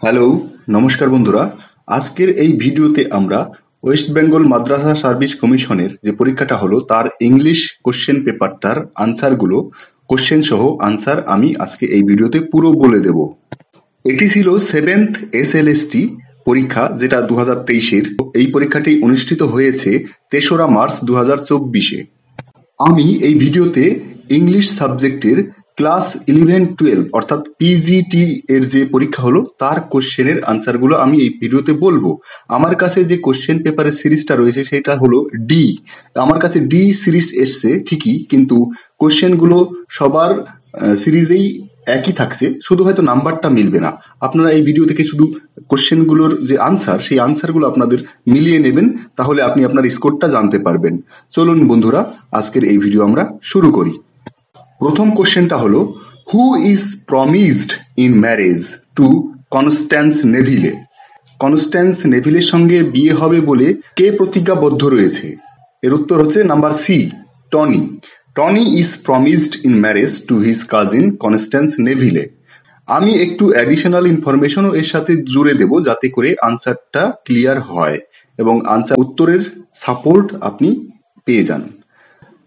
Hello, নমস্কার বন্ধুরা। আজকের এই ভিডিওতে আমরা ওয়েস্ট বেঙ্গল মাদ্রাসা সার্ভিস কমিশনের যে পরীক্ষাটা হলো তার ইংলিশ কোশ্চেন পেপারটার আনসারগুলো, কোশ্চেন সহ আনসার আমি আজকে এই ভিডিওতে পুরো বলে দেব। এটি ছিল 7th SLST পরীক্ষা, যেটা 2023-এর। এই পরীক্ষাটি অনুষ্ঠিত হয়েছে 3রা মার্চ 2024-এ। আমি এই ভিডিওতে ইংলিশ সাবজেক্টের ক্লাস 11-12 অর্থাৎ PGT এর যে পরীক্ষা হলো তার কোশ্চেনের আনসারগুলো আমি এই ভিডিওতে বলবো। আমার কাছে যে কোশ্চেন পেপারের সিরিজটা রয়েছে সেটা হলো ডি। আমার কাছে ডি সিরিজ এসছে ঠিকই, কিন্তু কোশ্চেনগুলো সবার সিরিজেই একই থাকছে, শুধু হয়তো নাম্বারটা মিলবে না। আপনারা এই ভিডিও থেকে শুধু কোশ্চেনগুলোর যে আনসার, সেই আনসারগুলো আপনাদের মিলিয়ে নেবেন, তাহলে আপনি আপনার স্কোরটা জানতে পারবেন। চলুন বন্ধুরা, আজকের এই ভিডিও আমরা শুরু করি। প্রথম কোশ্চেনটা হলো, who is promised in marriage to Constance Neville? Constance নেভিলের সঙ্গে বিয়ে হবে বলে কে প্রতিজ্ঞাবদ্ধ রয়েছে? এর উত্তর হচ্ছে number C, Tony. Tony is promised in marriage to his cousin Constance Neville. আমি একটু অ্যাডিশনাল ইনফরমেশনও এর সাথে জুড়ে দেব, যাতে করে আনসারটা ক্লিয়ার হয় এবং আনসার উত্তরের সাপোর্ট আপনি পেয়ে যান।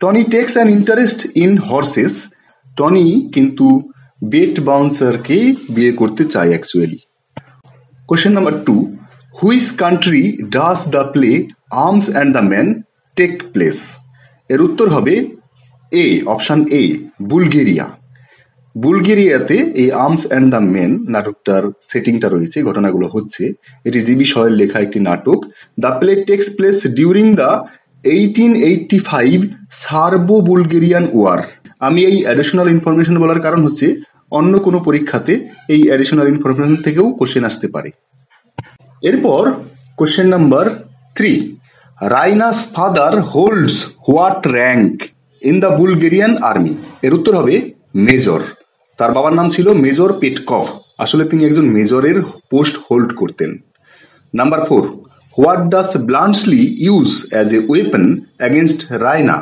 Tony takes an interest in horses. Tony কিন্তু বেট বাউন্সারকে বিয়ে করতে চায় actually. Question number 2, which country does the play arms and the man take place? এর উত্তর হবে এ, অপশন এ, বুলগেরিয়া। বুলগেরিয়াতে এই আর্মস অ্যান্ড দ্য মেন নাটকটার সেটিংটা রয়েছে, ঘটনাগুলো হচ্ছে। এটি জিবি শয়ের লেখা একটি নাটক। The play takes place during the 1885 Serbo Bulgarian war. আমি এই অ্যাডিশনাল ইনফরমেশন বলার কারণ হচ্ছে অন্য কোনো পরীক্ষাতে এই অ্যাডিশনাল ইনফরমেশন থেকেও কোশ্চেন আসতে পারে। এরপর question number 3, রাইনাস father holds what rank in the Bulgarian army? এর উত্তর হবে মেজর। তার বাবার নাম ছিল মেজর পেটকভ। আসলে তিনি একজন মেজরের পোস্ট হোল্ড করতেন। Number 4, what does Bluntschli use as a weapon against Raina?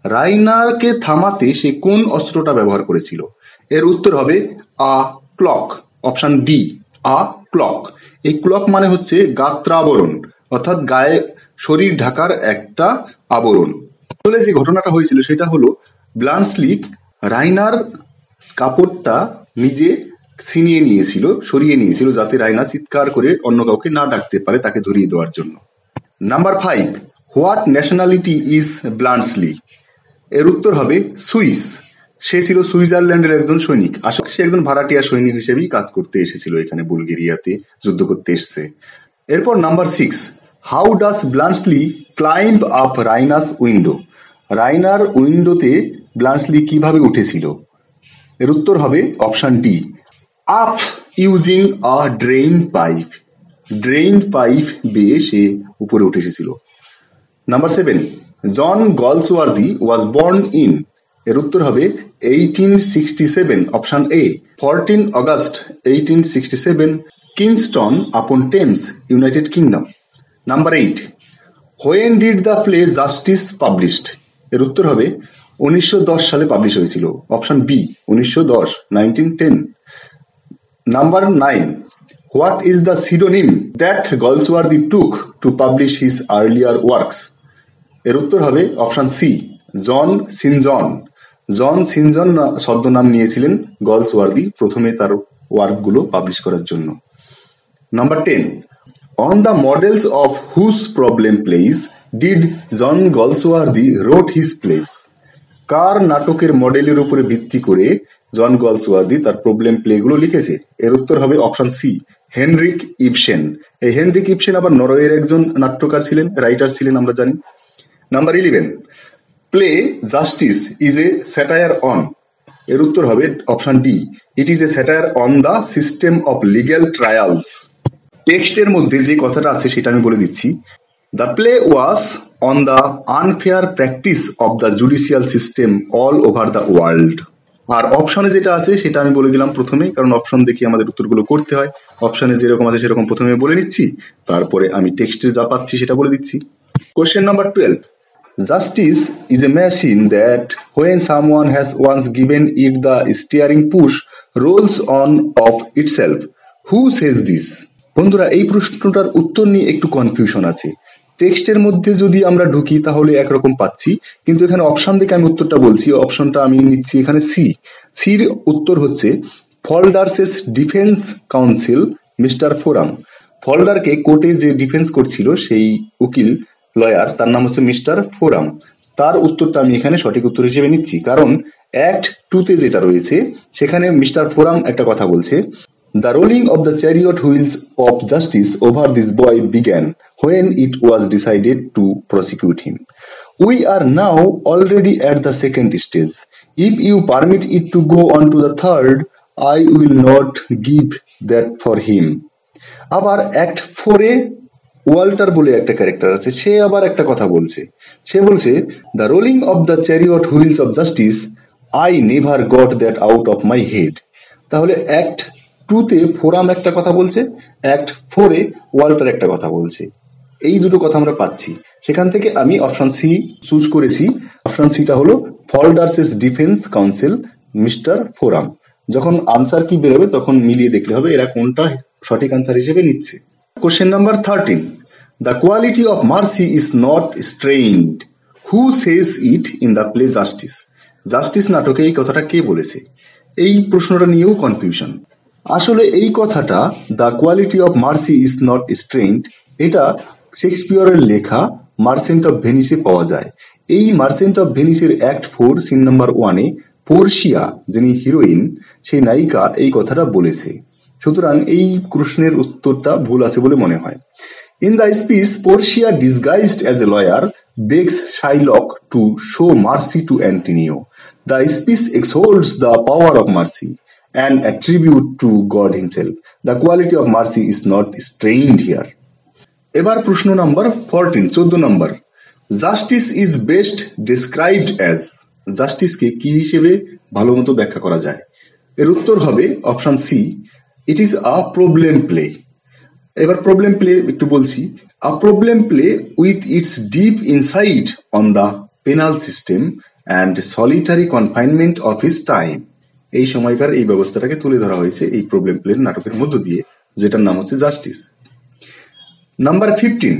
রাইনারকে থামাতে সে কোন অস্ত্রটা ব্যবহার করেছিল? এর উত্তর হবে a cloak, option D, a cloak. এই ক্লক মানে হচ্ছে গাত্রাবরণ, অর্থাৎ গায়ে শরীর ঢাকার একটা আবরণ। আসলে যে ঘটনাটা হয়েছিল সেটা হলো, ব্লান্টসলি রাইনার কাপড়টা নিজে ছিনিয়ে নিয়েছিল, সরিয়ে নিয়েছিল, যাতে রাইনা চিৎকার করে অন্য কাউকে না ডাকতে পারে তাকে ধরিয়ে দেওয়ার জন্য। Number 5, what nationality is Bluntschli? এর উত্তর হবে সুইস। সে ছিল সুইজারল্যান্ডের একজন সৈনিক। আসলে সে একজন ভাড়াটিয়া সৈনিক হিসেবেই কাজ করতে এসেছিল, এখানে বুলগেরিয়াতে যুদ্ধ করতে এসছে। এরপর number 6, how does Bluntschli climb up Raina's window? রাইনার উইন্ডোতে ব্লান্টসলি কিভাবে উঠেছিল? এর উত্তর হবে option D, up using a drain pipe. Drain pipe বেয়ে সে উপরে উঠে এসেছিল। Number 7, John Galsworthy was born in? এর উত্তর হবে 1867, option A, 14 August 1867, Kingston upon Thames, United Kingdom. Number 8, when did the play Justice published? এর উত্তর হবে 1910 সালে পাবলিশ হয়েছিল, option B, 1910, 1910। Number 9, what is the synonym that Galsworthy took to publish his earlier works? এর উত্তর হবে option C, জন সিনজন। জন সিনজন ছদ্মনাম নিয়েছিলেন গলসওয়ার্দি প্রথমে তার ওয়ার্কগুলো পাবলিশ করার জন্য। Number 10, on the models of whose problem plays did John Galsworthy wrote his plays? কার নাটকের মডেলের উপরে ভিত্তি করে জন গলসওয়ার্দি তার প্রবলেম প্লেগুলো লিখেছে? এর উত্তর হবে অপশন সি, হেনরিক ইবসেন। এই হেনরিক ইবসেন আবার নরওয়ের একজন নাট্যকার ছিলেন, রাইটার ছিলেন, আমরা জানি। Number 11, play Justice is a satire on? এর উত্তর হবে option D, it is a satire on the system of legal trials. টেক্সটের মধ্যে যে কথাটা আছে সেটা আমি বলে দিচ্ছি। The play was on the unfair practice of the judicial system all over the world. আর অপশনে যেটা আছে সেটা আমি বলে দিলাম প্রথমেই, কারণ অপশন দেখে আমাদের উত্তরগুলো করতে হয়। অপশনে যেরকম আছে সেরকম প্রথমে বলে নিচ্ছি, তারপরে আমি টেক্সটে যা পাচ্ছি সেটা বলে দিচ্ছি। Question number 12, justice is a machine that when someone has once given it the steering push rolls on of itself who says this? বন্ধুরা, এই প্রশ্নটার উত্তর নিয়ে একটু কনফিউশন আছে। টেক্সটের মধ্যে যদি আমরা ঢুকি তাহলে একরকম পাচ্ছি, কিন্তু এখানে অপশন দেখে আমি উত্তরটা বলছি। অপশনটা আমি নিচ্ছি এখানে সি। সির উত্তর হচ্ছে ফলডার্সেস ডিফেন্স কাউন্সিল মিস্টার ফোরাম। ফলডারকে কোর্টে যে ডিফেন্স করছিল সেই উকিল লয়ার, তার নাম হচ্ছে মিস্টার ফোরাম। তার উত্তরটা আমি এখানে সঠিক উত্তর হিসেবে নিচ্ছি, কারণ অ্যাক্ট 2-তে যেটা রয়েছে সেখানে মিস্টার ফোরাম একটা কথা বলছে, the rolling of the chariot wheels of justice over this boy began when it was decided to prosecute him. We are now already at the second stage. If you permit it to go on to the third, I will not give that for him. আবার act 4-এ Walter বলে একটা character আছে, সে আবার একটা কথা বলছে। সে বলছে, the rolling of the chariot wheels of justice I never got that out of my head. তাহলে অ্যাক্ট 2-তে ফোরাম একটা কথা বলছে, অ্যাক্ট 4-এ ওয়াল্টার একটা কথা বলছে। এই দুটো কথা আমরা পাচ্ছি। সেখান থেকে আমি অপশন সি চুজ করেছি। অপশন সিটা হলো ফলডার্সেস ডিফেন্স কাউন্সিল মিস্টার ফোরাম। যখন আনসার কি বেরোবে তখন মিলিয়ে দেখলে হবে এরা কোনটা সঠিক আনসার হিসেবে নিচ্ছে। Question number 13, the quality of mercy is not strained. Who says it in the play Justice? Justice নাটকে এই কথাটা কে বলেছে? এই প্রশ্নটা নিয়েও কনফিউশন। আসলে এই কথাটা the quality of mercy is not strained, এটা শেক্সপিয়রের লেখা মার্চেন্ট অফ ভেনিসে পাওয়া যায়। এই মার্চেন্ট অফ ভেনিসের অ্যাক্ট 4 সিন নাম্বার 1-এ পোর্শিয়া, যিনি হিরোইন, সেই নায়িকা এই কথাটা বলেছে। সুতরাং এই প্রশ্নের উত্তরটা ভুল আছে বলে মনে হয়। In the speech Portia disguised as a lawyer begs Shylock to show mercy to Antonio. The speech exalts the power of mercy, an attribute to God himself. The quality of mercy is not strained here. এবার প্রশ্ন number 14, 14 নম্বর, Justice is best described as. জাস্টিসকে কি হিসেবে ভালো মতো ব্যাখ্যা করা যায়? এর উত্তর হবে option C, it is a problem play. এবার প্রবলেম প্লে একটু বলছি। A problem play with its deep insight on the penal system and solitary confinement of his time. এই সময়কার এই ব্যবস্থাটাকে তুলে ধরা হয়েছে এই প্রবলেম প্লের নাটকের মধ্য দিয়ে, যেটার নাম হচ্ছে justice. Number 15,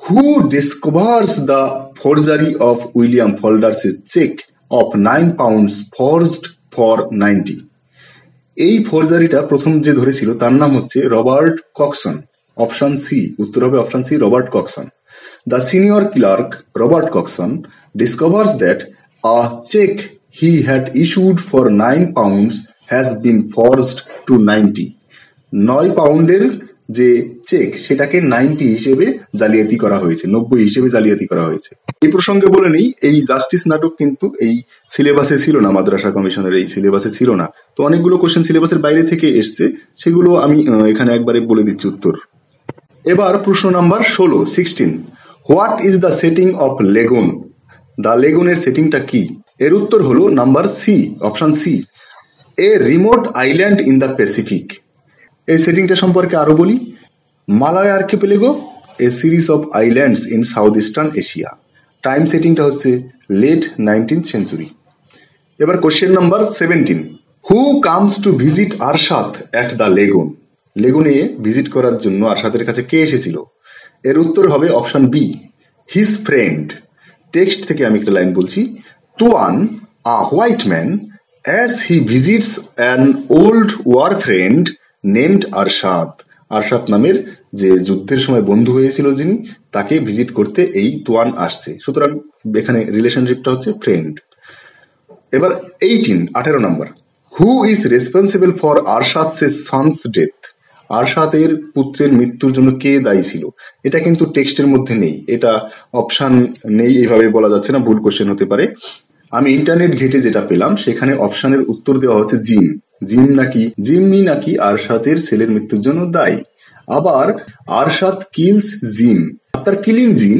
who discovers the forgery of William Falders' check of £9 forged for 90? এই ফোরজারিটা প্রথম যে ধরেছিল তার নাম হচ্ছে রবার্ট কক্সন। অপশন সি, উত্তর হবে option C, Robert Cokeson. The senior clerk Robert Cokeson discovers that a cheque he had issued for £9 has been forged to 90। 9 পাউন্ডের যে চেক সেটাকে 90 হিসেবে জালিয়াতি করা হয়েছে, 90 হিসেবে জালিয়াতি করা হয়েছে। এই প্রসঙ্গে বলে নেই, এই জাস্টিস নাটক কিন্তু এই সিলেবাসে ছিল না, মাদ্রাসা কমিশনের এই সিলেবাসে ছিল না। তো অনেকগুলো কোশ্চেন সিলেবাসের বাইরে থেকে এসছে, সেগুলো আমি এখানে একবারে বলে দিচ্ছি উত্তর। এবার প্রশ্ন number 16, what is the setting of lagoon? The লেগুনের সেটিংটা কি? এর উত্তর হলো number C, option C, a remote island in the Pacific. এই সেটিংটা সম্পর্কে আরো বলি। Malay archipelago, a series of islands in south eastern Asia. Time সেটিংটা হচ্ছে লেট 19th সেঞ্চুরি। এবার question number 17, who comes to visit Arshad at the lagoon? লেগুনে visit করার জন্য আরশাদের কাছে কে এসেছিল? এর উত্তর হবে option B, his friend. Text থেকে আমি একটা লাইন বলছি, Tuan a white man as he visits an old war friend named Arshad. Arshad নামের যে যুদ্ধের সময় বন্ধু হয়েছিল যিনি, তাকে ভিজিট করতে এই তুয়ান আসছে। সুতরাং এখানে রিলেশনশিপটা হচ্ছে ফ্রেন্ড। এবার 18 number, who is responsible for Arshad's sons death? আরশাদের পুত্রের মৃত্যুর জন্য কে দায়ী ছিল? এটা কিন্তু টেক্সটের মধ্যে নেই, এটা অপশন নেই, এইভাবে বলা যাচ্ছে না, ভুল কোশ্চেন হতে পারে। আমি ইন্টারনেট ঘেটে যেটা পেলাম সেখানে অপশনের উত্তর দেওয়া হচ্ছে জিম। জিম্মি নাকি আরশাদের ছেলের মৃত্যুর জন্য দায়ী। আবার Arshad kills gym, after killing gym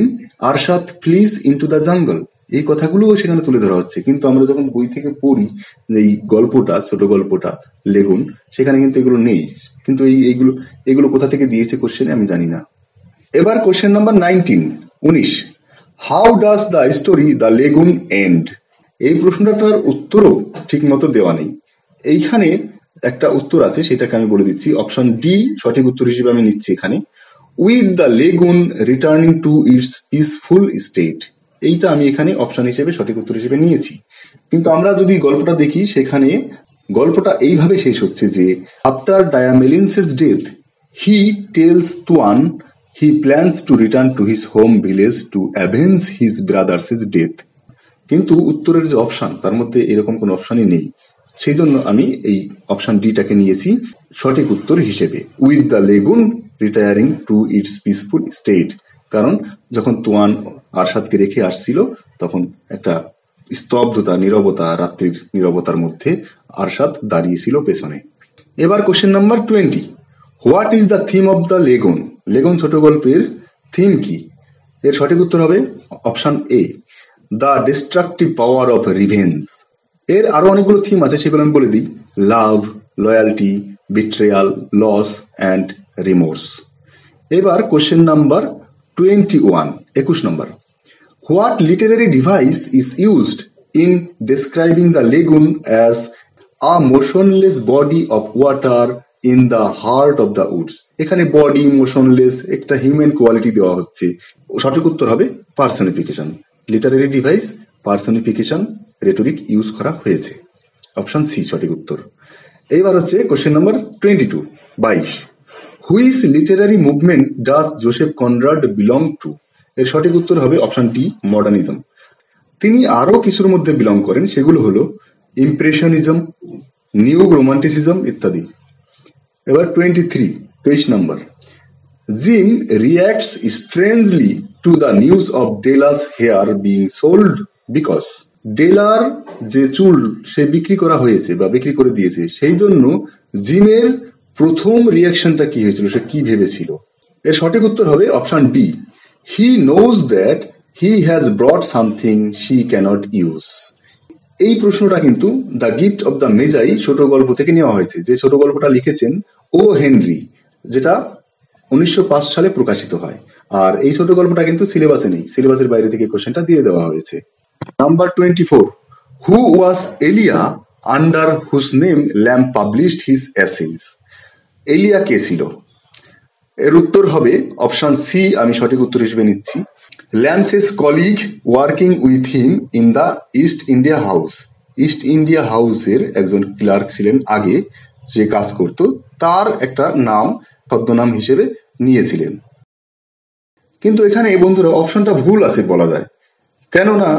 Arshad ফ্লিজ into the jungle. এই কথাগুলোও সেখানে তুলে ধরা হচ্ছে, কিন্তু আমরা যখন বই থেকে পড়ি যে এই গল্পটা, ছোট গল্পটা লেগুন, সেখানে কিন্তু এগুলো নেই। কিন্তু এগুলো কোথা থেকে দিয়েছে কোশ্চেনে আমি জানি না। এবার question number 19, how does the story the lagoon end? এই প্রশ্নটার উত্তরও ঠিক মতো দেওয়া নেই। এইখানে একটা উত্তর আছে, সেটাকে আমি বলে দিচ্ছি। অপশন ডি সঠিক উত্তর হিসেবে আমি নিচ্ছি এখানে। With the lagoon returning to its peaceful state, এইটা আমি এখানে অপশন হিসেবে সঠিক উত্তর হিসেবে নিয়েছি। কিন্তু আমরা যদি গল্পটা দেখি, সেখানে গল্পটা এইভাবে শেষ হচ্ছে যে after Diamelen's death he tells Tuan he plans to return to his home village to avenge his brother's death. কিন্তু উত্তরের যে অপশন, তার মধ্যে এরকম কোনো অপশনই নেই। সেই জন্য আমি এই অপশন ডিটাকে নিয়েছি সঠিক উত্তর হিসেবে, with the lagoon retiring to its peaceful state. কারণ যখন তোয়ান আরশাদকে রেখে আসছিল, তখন একটা স্তব্ধতা, নীরবতা, রাত্রির নীরবতার মধ্যে আরশাদ দাঁড়িয়েছিল পেছনে। এবার question number 20, what is the theme of the lagoon? Lagoon ছোট গল্পের থিম কি? এর সঠিক উত্তর হবে option A, the destructive power of revenge. এর আরো অনেকগুলো থিম আছে, সেগুলো আমি বলে দিই। Love, loyalty, betrayal, loss and remorse. এবার question number 21, 21 number, what literary device is used in describing the lagoon as a motionless body of water in the heart of the Woods? এখানে body, motionless, একটা human quality দেওয়া হচ্ছে। সঠিক উত্তর হবে personification. Literary device, personification, rhetoric use করা হয়েছে। Option C সঠিক উত্তর। এইবার হচ্ছে question number 22, 22, which Literary movement does Joseph Conrad belong to? এর সঠিক উত্তর হবে অপশন ডি, মডার্নিজম। তিনি আরো কিছুর মধ্যে বিলং করেন, সেগুলো হলো ইমপ্রেশনিজম, নিউ রোমান্টিসিজম ইত্যাদি। এবার 23 number, Jim reacts strangely to the news of Della's hair being sold because. ডেলার যে চুল সে বিক্রি করা হয়েছে বা বিক্রি করে দিয়েছে, সেই জন্য জিমের প্রথম রিয়াকশনটা কি হয়েছিল, সে কি ভেবেছিল? এর সঠিক উত্তর হবে option D, he knows that he has brought something she cannot use. এই প্রশ্নটা কিন্তু the gift of the Magi ছোট গল্প থেকে নেওয়া হয়েছে, যে ছোট গল্পটা লিখেছেন ও হেনরি, যেটা 1905 সালে প্রকাশিত হয়। আর এই ছোট গল্পটা কিন্তু সিলেবাসে নেই, সিলেবাসের বাইরে থেকে কোশ্চেনটা দিয়ে দেওয়া হয়েছে। Number 24, who was Elia under whose name Lamb published his essays? Elia কে ছিল? এর উত্তর হবে অপশন সি, আমি সঠিক উত্তর হিসেবে নিচ্ছি, Lamb's colleague working with him in the East India House. East India হাউসের একজন ক্লার্ক ছিলেন আগে, যে কাজ করত, তার একটা নাম ছদ্মনাম হিসেবে নিয়েছিলেন। কিন্তু এখানে বন্ধুরা অপশনটা ভুল আছে বলা যায়, কেননা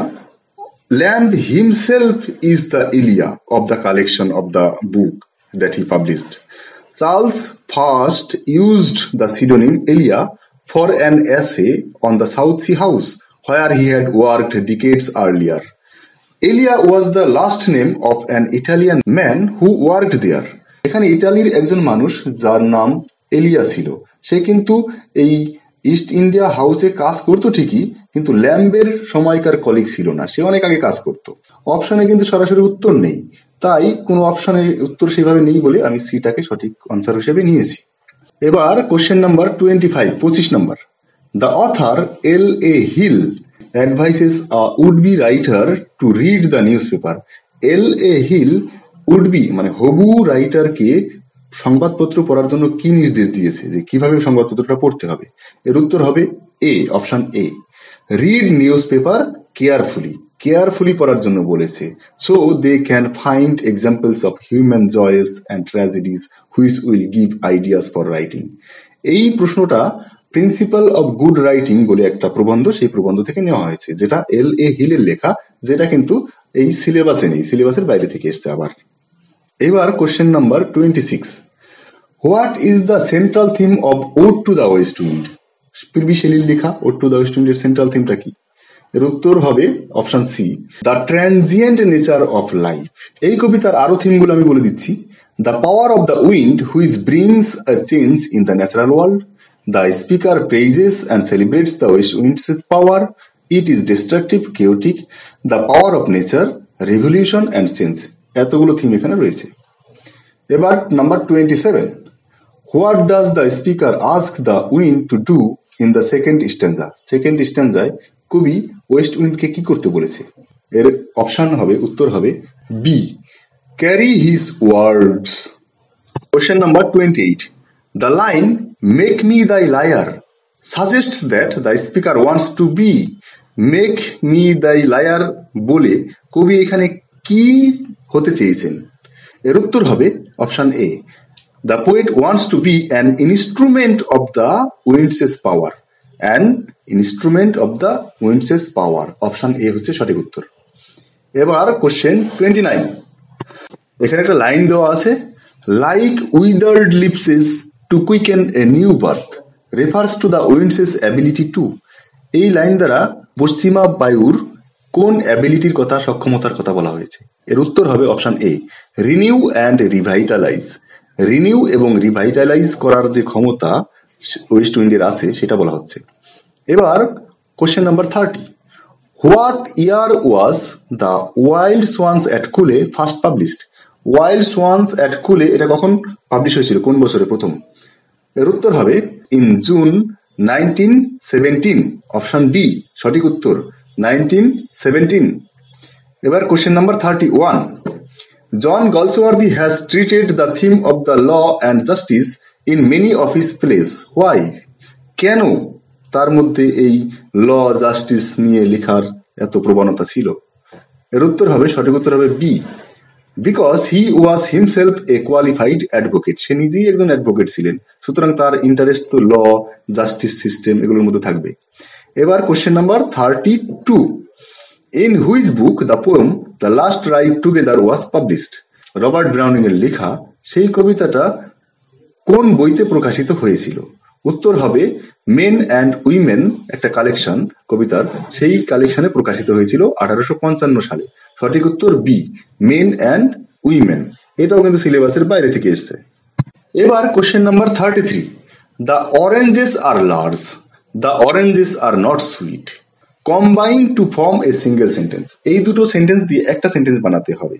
Lamb himself is the Elia of the collection of the book that he published. Charles first used the pseudonym Elia for an essay on the South Sea House, where he had worked decades earlier. Elia was the last name of an Italian man who worked there. এখানে ইটালির একজন মানুষ যার নাম এলিয়া ছিল, সে কিন্তু এই east India হাউসে কাজ করতো ঠিকই, কিন্তু ল্যাম্বের সময়কার কলিগ ছিল না, সে অনেক আগে কাজ করতো। অপশনে কিন্তু সরাসরি উত্তর নেই, তাই কোনো অপশনের উত্তর সেভাবে নেই বলে আমি সিটাকে সঠিক আনসার হিসেবে নিয়েছি। এবার কোশ্চেন নাম্বার 25, 25 নম্বর, the author L A Hill advises a would be writer to read the newspaper. L A Hill would be মানে হবু রাইটারকে সংবাদপত্র পড়ার জন্য কি নির্দেশ দিয়েছে, যে কিভাবে সংবাদপত্রটা পড়তে হবে? এর উত্তর হবে A, option A, read newspaper carefully, carefully পড়ার জন্য বলেছে, so they can find examples of human joys and tragedies which will give ideas for writing. এই প্রশ্নটা প্রিন্সিপাল অফ গুড রাইটিং বলে একটা প্রবন্ধ, সেই প্রবন্ধ থেকে নেওয়া হয়েছে, যেটা এল এ হিলের লেখা, যেটা কিন্তু এই সিলেবাসে নেই, সিলেবাসের বাইরে থেকে এসছে আবার। এবার question number 26, what is the central theme of ode to the west wind? পৃথ্বী শেলির লেখা ওড টু দ্য ওয়েস্ট উইন্ডের সেন্ট্রাল থিমটা কি? এর উত্তর হবে option C, the transient nature of life. এই কবিতার আরো থিমগুলো আমি বলে দিচ্ছি, the power of the wind which brings a change in the natural world, the speaker praises and celebrates the west wind's power, it is destructive chaotic, the power of nature, revolution and change. এতগুলো theme এখানে রয়েছে। এবার number 27, what does the speaker ask the wind to do in the second stanza? Second স্ট্যান্জায় কবি west উইন্ডকে কি করতে বলেছে? এর অপশন হবে, উত্তর হবে B, carry his words Question number 28. The line "Make me thy liar" suggests that the speaker wants to be "Make me thy liar" বলে কবি এখানে কি হতে চেয়েছেন? এর উত্তর হবে option A, The poet wants to be an instrument of the wind's power. An instrument of the wind's power. Option A হচ্ছে সঠিক উত্তর। এবার কোশ্চেন 29। এখানে একটা লাইন দেওয়া আছে, like withered leaves to quicken a new birth refers to the wind's ability to. এই line দ্বারা পশ্চিমা বায়ুর কোন অ্যাবিলিটির কথা, সক্ষমতার কথা বলা হয়েছে? এর উত্তর হবে option A, renew and revitalise. Renew এবং রিভাইটালাইজ করার যে ক্ষমতা ওয়েস্ট উইন্ডের আছে সেটা বলা হচ্ছে। এবার question number 30। What year was the wild swans at Coole first published? Wild swans at Coole এটা কখন পাবলিশ হয়েছিল, কোন বছরে প্রথম? এর উত্তর হবে ইন জুন 1917। অপশন ডি সঠিক উত্তর, 1917। এবার question number 31। John Galsworthy has treated the theme of the law and justice in many of his plays. Why? কেন তার মধ্যে এই ল জাস্টিস নিয়ে লেখার এত প্রবণতা ছিল? এর উত্তর হবে, সঠিক উত্তর হবে B, because he was himself a qualified advocate. সে নিজেই একজন অ্যাডভোকেট ছিলেন, সুতরাং তার ইন্টারেস্ট তো ল, জাস্টিস সিস্টেম এগুলোর মধ্যে থাকবে। এবার question number 32। In which book the poem the last ride together was published? Robert Browning এর লেখা সেই কবিতাটা কোন বইতে প্রকাশিত হয়েছিল? উত্তর হবে মেন অ্যান্ড উইমেন, একটা কালেকশন কবিতার, সেই কালেকশনে প্রকাশিত হয়েছিল 1855 সালে। সঠিক উত্তর বি, মেন অ্যান্ড উইমেন। এটাও কিন্তু সিলেবাসের বাইরে থেকে এসছে। এবার question number 33। The oranges are large, the oranges are not sweet combine to form a single sentence. এই দুটো সেন্টেন্স দিয়ে একটা সেন্টেন্স বানাতে হবে।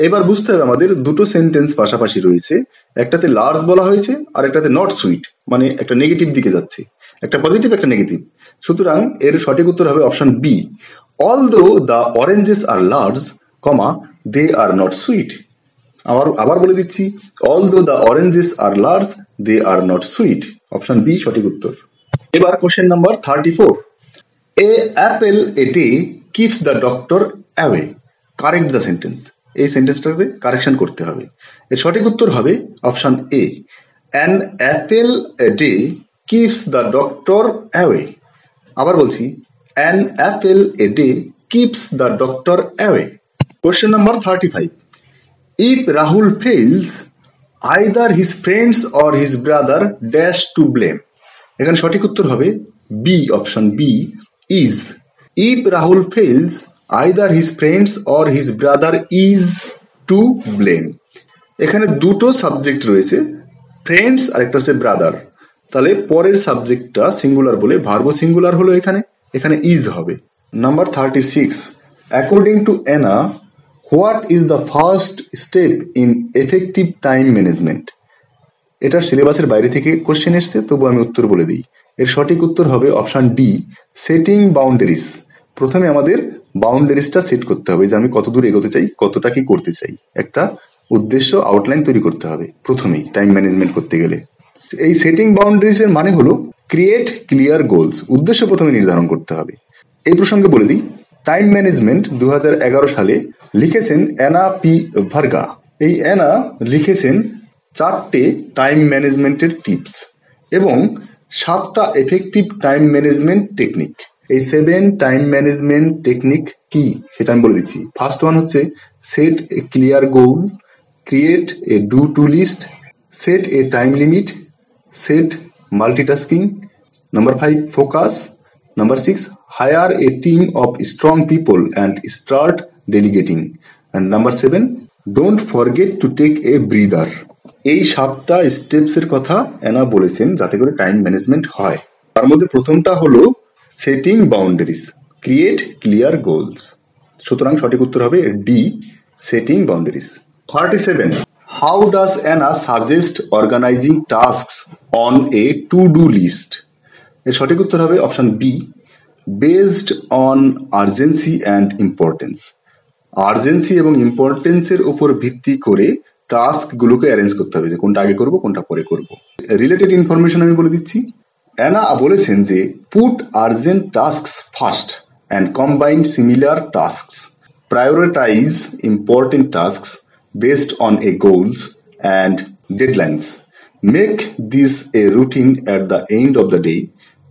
এবার বুঝতে হবে আমাদের দুটো সেন্টেন্স পাশাপাশি রয়েছে, একটাতে লার্জ বলা হয়েছে আর একটাতে নট সুইট, মানে একটা নেগেটিভ দিকে যাচ্ছে, একটা পজিটিভ একটা নেগেটিভ। সুতরাং এর সঠিক উত্তর হবে option B, although the oranges are large comma they are not sweet. আবার বলে দিচ্ছি, although the oranges are large they are not sweet. Option B সঠিক উত্তর। এবার question number 34। A apple a day keeps the doctor away, correct the sentence. এই সেন্টেন্সটাতে correction করতে হবে। এর সঠিক উত্তর হবে option A, an apple a day keeps the doctor away. আবার বলছি, an apple a day keeps the doctor away. Question number 35। If Rahul fails either his friends or his brother dash to blame. এখানে সঠিক উত্তর হবে B, option B, is. If Rahul fails either his friends or his brother is to blame. এখানে দুটো subject রয়েছে, friends আর একটা হচ্ছে brother. তাহলে পরের সাবজেক্টটা সিঙ্গুলার বলে ভার্ব সিঙ্গুলার হলো, এখানে ইজ হবে। Number 36। According to Anna what is the first step in effective time management? এটা সিলেবাসের বাইরে থেকে কোশ্চেন এসছে, তবু আমি উত্তর বলে দিই। এর সঠিক উত্তর হবে অপশন ডি, সেটিং বাউন্ডারিজ। প্রথমে আমাদের বাউন্ডারিজটা সেট করতে হবে, যে আমি কত দূর এগোতে চাই, কতটা কি করতে চাই, একটা উদ্দেশ্য আউটলাইন তৈরি করতে হবে প্রথমেই টাইম ম্যানেজমেন্ট করতে গেলে। এই সেটিং বাউন্ডারিজ এর মানে হলো ক্রিয়েট ক্লিয়ার গোলস, উদ্দেশ্য প্রথমে নির্ধারণ করতে হবে। এই প্রসঙ্গে বলে দিই, টাইম ম্যানেজমেন্ট 2011 সালে লিখেছেন অ্যানা পি ভার্গা। এই অ্যানা লিখেছেন 4টে টাইম ম্যানেজমেন্টের টিপস এবং 7টা এফেক্টিভ টাইম ম্যানেজমেন্ট টেকনিক। এই 7 টাইম ম্যানেজমেন্ট টেকনিক কি সেটা আমি বলে দিচ্ছি। ফার্স্ট ওয়ান হচ্ছে set a clear goal, create a do to list, set a time limit, set multitasking. Number 5 focus. Number 6 hire a team of strong people and start delegating. And number 7 don't forget to take a breather. এই 7টা স্টেপসের কথা এনা বলেছেন যাতে করে time management হয়। তার মধ্যে প্রথমটা হলো setting boundaries, create clear goals. সুতরাং সঠিক উত্তর হবে D, setting boundaries. 37 how does Anna suggest organizing tasks on a to do list? এর সঠিক উত্তর হবে option B, based on urgency and importance. Urgency এবং ইম্পর্টেন্সের উপর ভিত্তি করে টাস্ক গুলোকে অ্যারেঞ্জ করতে হবে যে কোনটা আগে করব কোনটা পরে করব। রিলেটেড ইনফরমেশন আমি বলে দিচ্ছি। অ্যানা বলেছেন যে put urgent tasks first and combined similar tasks, prioritize important tasks based on a goals and deadlines, make this a routine at the end of the day,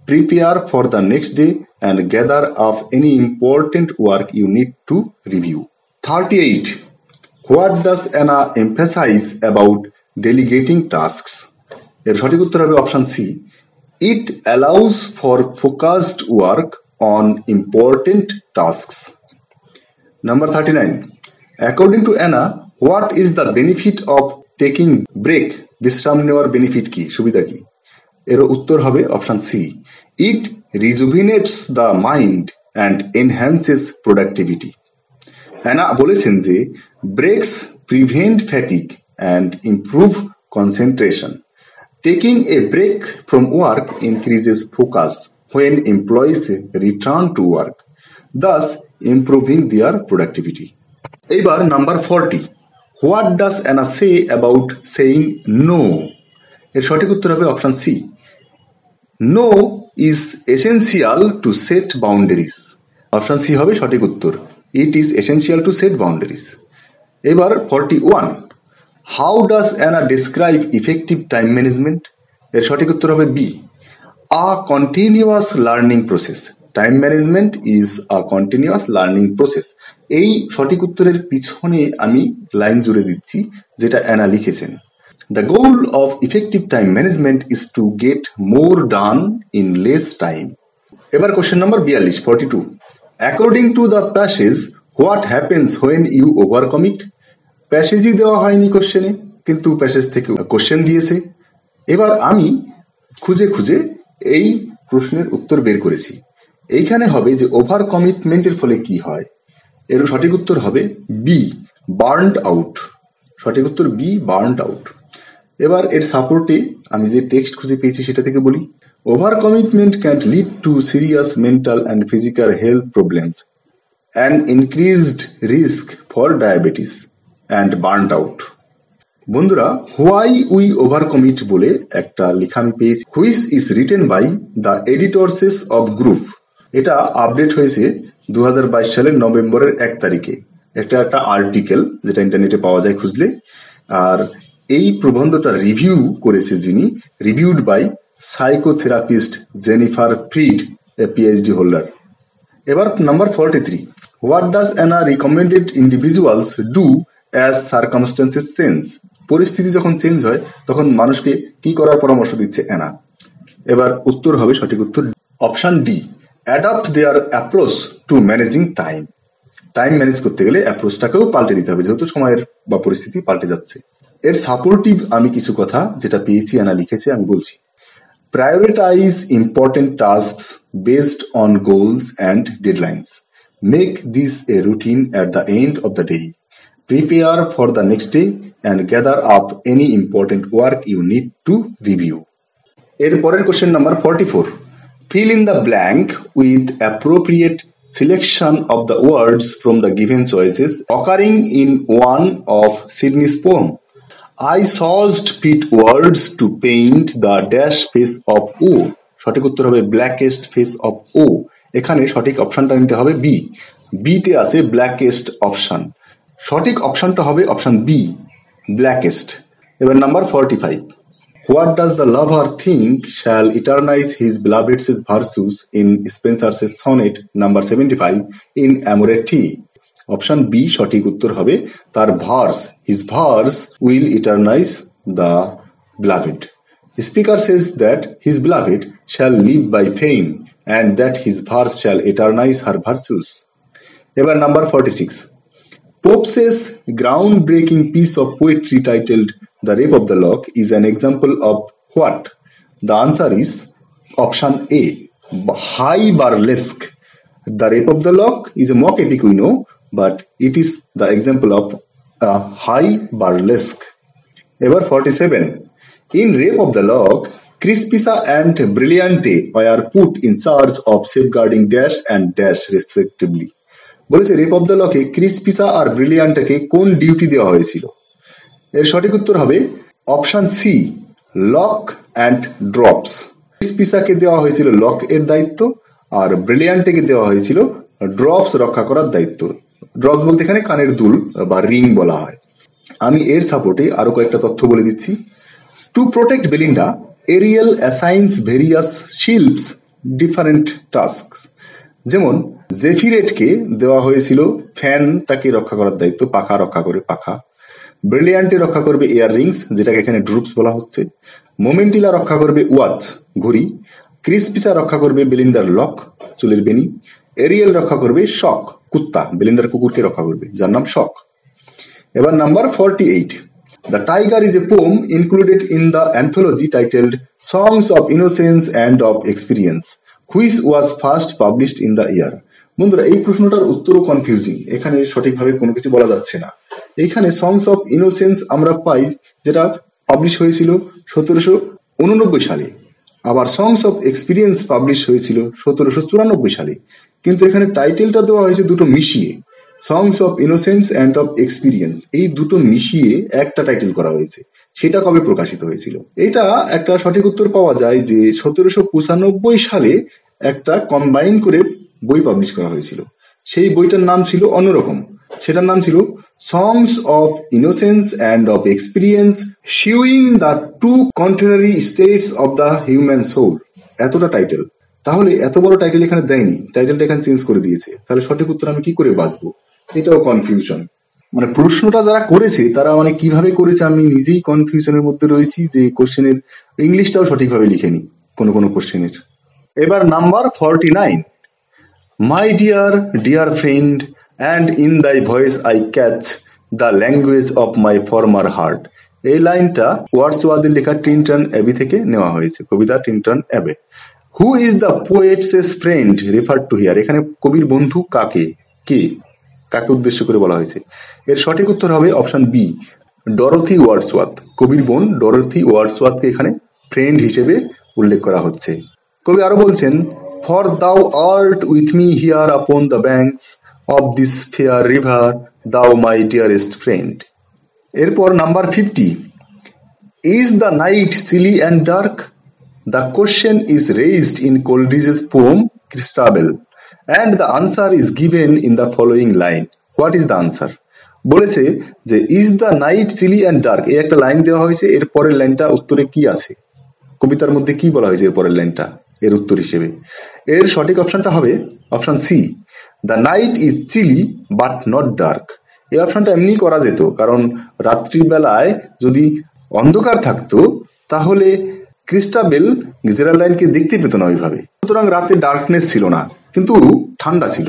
prepare for the next day and gather up any important work you need to review. 38. What does Anna emphasize about delegating tasks? এর সঠিক উত্তর হবে option C, it allows for focused work on important tasks. Number 39. According to Anna, what is the benefit of taking break? বিশ্রাম নেওয়ার benefit কি, সুবিধা কি? এর উত্তর হবে option C, it rejuvenates the mind and enhances productivity. Anna বলেছেন যে breaks prevent fatigue and improve concentration. Taking a break from work increases focus when employees return to work, thus improving their productivity. এবার number 40. What does Anna say about saying no? এর সঠিক উত্তর হবে option C, no is essential to set boundaries. Option C হবে সঠিক উত্তর, it is essential to set boundaries. এবার 41. How does Anna describe effective time management? এর সঠিক উত্তর হবে B, a continuous learning process. Time management is a continuous learning process. এই সঠিক উত্তরের পিছনে আমি লাইন জুড়ে দিচ্ছি যেটা অ্যানা লিখেছেন। The goal of effective time management is to get more done in less time. এবার question number 42, 42. According to the passage what happens when you over commit? প্যাসেজই দেওয়া হয়নি কোশ্চেনে, কিন্তু প্যাসেজ থেকে কোশ্চেন দিয়েছে। এবার আমি খুঁজে খুঁজে এই প্রশ্নের উত্তর বের করেছি। এইখানে হবে যে ওভার কমিটমেন্টের ফলে কি হয়, এর সঠিক উত্তর হবে বি, বার্নড আউট। সঠিক উত্তর বি, বার্নড আউট। এবার এর সাপোর্টে আমি যে টেক্সট খুঁজে পেয়েছি সেটা থেকে বলি, over commitment can lead to serious mental and physical health problems and increased risk for diabetes and burned out. বন্ধুরা, হোয়াই উই ওভার কমিট বলে একটা লেখা আমি পেয়েছি, which is written by the editors of group. এটা update হয়েছে 2022 সালের নভেম্বরের 1 তারিখে। একটা আর্টিকেল যেটা ইন্টারনেটে পাওয়া যায় খুঁজলে। আর এই প্রবন্ধটা রিভিউ করেছে যিনি, reviewed by psychotherapist Jennifer Freed, a PhD holder. এবার number 43. What does Anna recommended individuals do as circumstances change? পরিস্থিতি যখন চেঞ্জ হয় তখন মানুষকে কি করার পরামর্শ দিচ্ছে অ্যানা? এবার উত্তর হবে সঠিক উত্তর option D, adapt their approach to managing time. Time manage করতে গেলে অ্যাপ্রোচটাকেও পাল্টে দিতে হবে, যেহেতু সময়ের বা পরিস্থিতি পাল্টে যাচ্ছে। এর সাপোর্টিভ আমি কিছু কথা যেটা পেয়েছি অ্যানা লিখেছে আমি বলছি। Prioritise important tasks based on goals and deadlines, make this a routine at the end of the day, prepare for the next day and gather up any important work you need to review. এর পরের question number 44. Fill in the blank with appropriate selection of the words from the given choices occurring in one of Sydney's poem. I saused fit words to paint the dash face of O. সঠিক উত্তর হবে blackest face of O. এখানে সঠিক অপশনটা নিতে হবে B. বিতে আছে blackest অপশন। সঠিক অপশনটা হবে অপশন বি, ব্ল্যাকেস্ট। এবার number 45. What does the lover think shall eternize his beloved's verses in Spenser's sonnet number 75 in Amoretti? Option B সঠিক উত্তর হবে, তার verse, his verse will eternize the beloved. Speaker says that his beloved shall live by fame and that his verse shall eternize her verses. এবার number 46. Pope's groundbreaking piece of poetry titled The Rape of the Lock is an example of what? The answer is option A, high burlesque. The Rape of the Lock is a mock epic we know, but it is the example of a high burlesque. Ever 47. In Rape of the Lock, Crispisa and Brilliante were put in charge of safeguarding Dash and Dash respectively. বলেছে rape of the লকে ক্রিসপিসা আর ব্রিলিয়ান্টকে কোন duty দেওয়া হয়েছিল? এর সঠিক উত্তর হবে option C, lock and drops. ক্রিসপিসাকে দেওয়া হয়েছিল লক এর দায়িত্ব, আর ব্রিলিয়ান্টকে দেওয়া হয়েছিল ড্রপস রক্ষা করার দায়িত্ব। ড্রপস বলতে এখানে কানের দুল বা রিং বলা হয়। আমি এর সাপোর্টে আরো কয়েকটা তথ্য বলে দিচ্ছি। To protect Belinda, Ariel assigns various sylphs different task. যেমন জেফিরেটকে দেওয়া হয়েছিল ফ্যানটাকে রক্ষা করার দায়িত্ব, পাখা রক্ষা করে পাখা। ব্রিলিয়ান্টে রক্ষা করবে এয়ার রিংস, যেটাকে এখানে ড্রুপস বলা হচ্ছে। মোমেন্টিলা রক্ষা করবে ওয়াচ, ঘড়ি। ক্রিসপিসা রক্ষা করবে বেলিন্ডার লক, চুলের বেনি। এরিয়েল রক্ষা করবে শক, কুত্তা, বেলিন্ডার কুকুরকে রক্ষা করবে, যার নাম শক। এবার number 48, The Tiger is a poem included in the anthology titled Songs of Innocence and of Experience, which was first published in the year. বন্ধুরা, এই প্রশ্নটার উত্তরও কনফিউজিং, এখানে সঠিকভাবে কোনো কিছু বলা যাচ্ছে না। এইখানে সংস অফ ইনোসেন্স আমরা পাই যেটা পাবলিশ হয়েছিল 1789 সালে, আবার সংস অফ এক্সপিরিয়েন্স পাবলিশ হয়েছিল 1794 সালে। কিন্তু এখানে টাইটেলটা দেওয়া হয়েছে দুটো মিশিয়ে, সংস of innocence and of experience, এই দুটো মিশিয়ে একটা টাইটেল করা হয়েছে। সেটা কবে প্রকাশিত হয়েছিল? এটা একটা সঠিক উত্তর পাওয়া যায় যে 1795 সালে একটা কম্বাইন করে বই পাবলিশ করা হয়েছিল। সেই বইটার নাম ছিল অন্যরকম, সেটার নাম ছিল songs of innocence and of experience showing the two contrary states of the human soul. এতটা টাইটেল, তাহলে এত বড় টাইটেল এখানে দেয়নি, টাইটেলটা এখানে চেঞ্জ করে দিয়েছে। তাহলে সঠিক উত্তর আমি কি করে বাঁচবো? এটাও কনফিউশন। মানে প্রশ্নটা যারা করেছে তারা মানে কিভাবে করেছে আমি নিজেই কনফিউশনের মধ্যে রয়েছি, যে কোশ্চেনের ইংলিশটাও সঠিকভাবে লিখেনি কোনো কোনো কোশ্চেনের। এবার number 49, my dear dear friend and in thy voice I catch the language of my former heart. এই লাইনটা ওয়ার্ডসওয়ার্থের লেখা টিনটন অ্যাবি থেকে নেওয়া হয়েছে, কবিতা Tintern Abbey. Who is the poet's friend refer to here, এখানে কবির বন্ধু কাকে, কাকে উদ্দেশ্য করে বলা হয়েছে? এর সঠিক উত্তর হবে অপশন বি, ডরোথি ওয়ার্ডসওয়ার্থ। কবির বোন ডরোথি ওয়ার্ডসওয়ার্থকে এখানে ফ্রেন্ড হিসেবে উল্লেখ করা হচ্ছে। কবি আরো বলছেন, for thou art with me here upon the banks of this fair river, thou my dearest friend. এরপর number 50, is the night chilly and dark? The question is raised in Coleridge's poem Christabel and the answer is given in the following line. What is the answer? বলেছে যে is the night chilly and dark, এই একটা line দেওয়া হয়েছে, এর পরের লাইনটা উত্তরে কি আছে, কবিতার মধ্যে কি বলা হয়েছে এর পরের লাইনটা এর উত্তর হিসেবে? এর সঠিক অপশনটা হবে option C, the night is chilly but not dark. এই অপশনটা এমনি করা যেত, কারণ রাত্রিবেলায় যদি অন্ধকার থাকতো তাহলে ক্রিস্টাবেল জেরাল্ডাইনকে দেখতে পেত না ওইভাবে, সুতরাং রাতে ডার্কনেস ছিল না কিন্তু ঠান্ডা ছিল।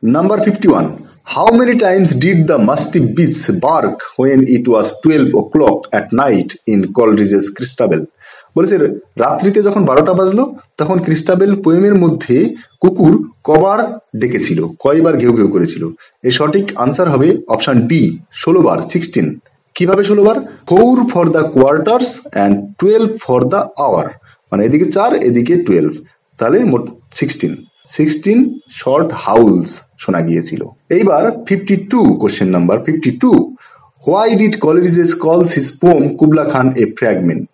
Number 51, how many times did the mastiff bitch bark when it was 12 o'clock at night in Coleridge's Christabel? বলেছে রাত্রিতে যখন 12টা বাজলো তখন ক্রিস্টাবেল পোয়েমের মধ্যে কুকুর কবার ডেকেছিল, কয়বার ঘেউ ঘেউ করেছিল? এর সঠিক আনসার হবে অপশন ডি, 16 বার, 16। কিভাবে 16 বার? 4 for the quarters and 12 for the hour, মানে এদিকে 4 এদিকে 12, তাহলে মোট 16 শর্ট হাউলস শোনা গিয়েছিল। এইবার 52, question number 52, why did Coleridge's calls his poem Kubla Khan a fragment?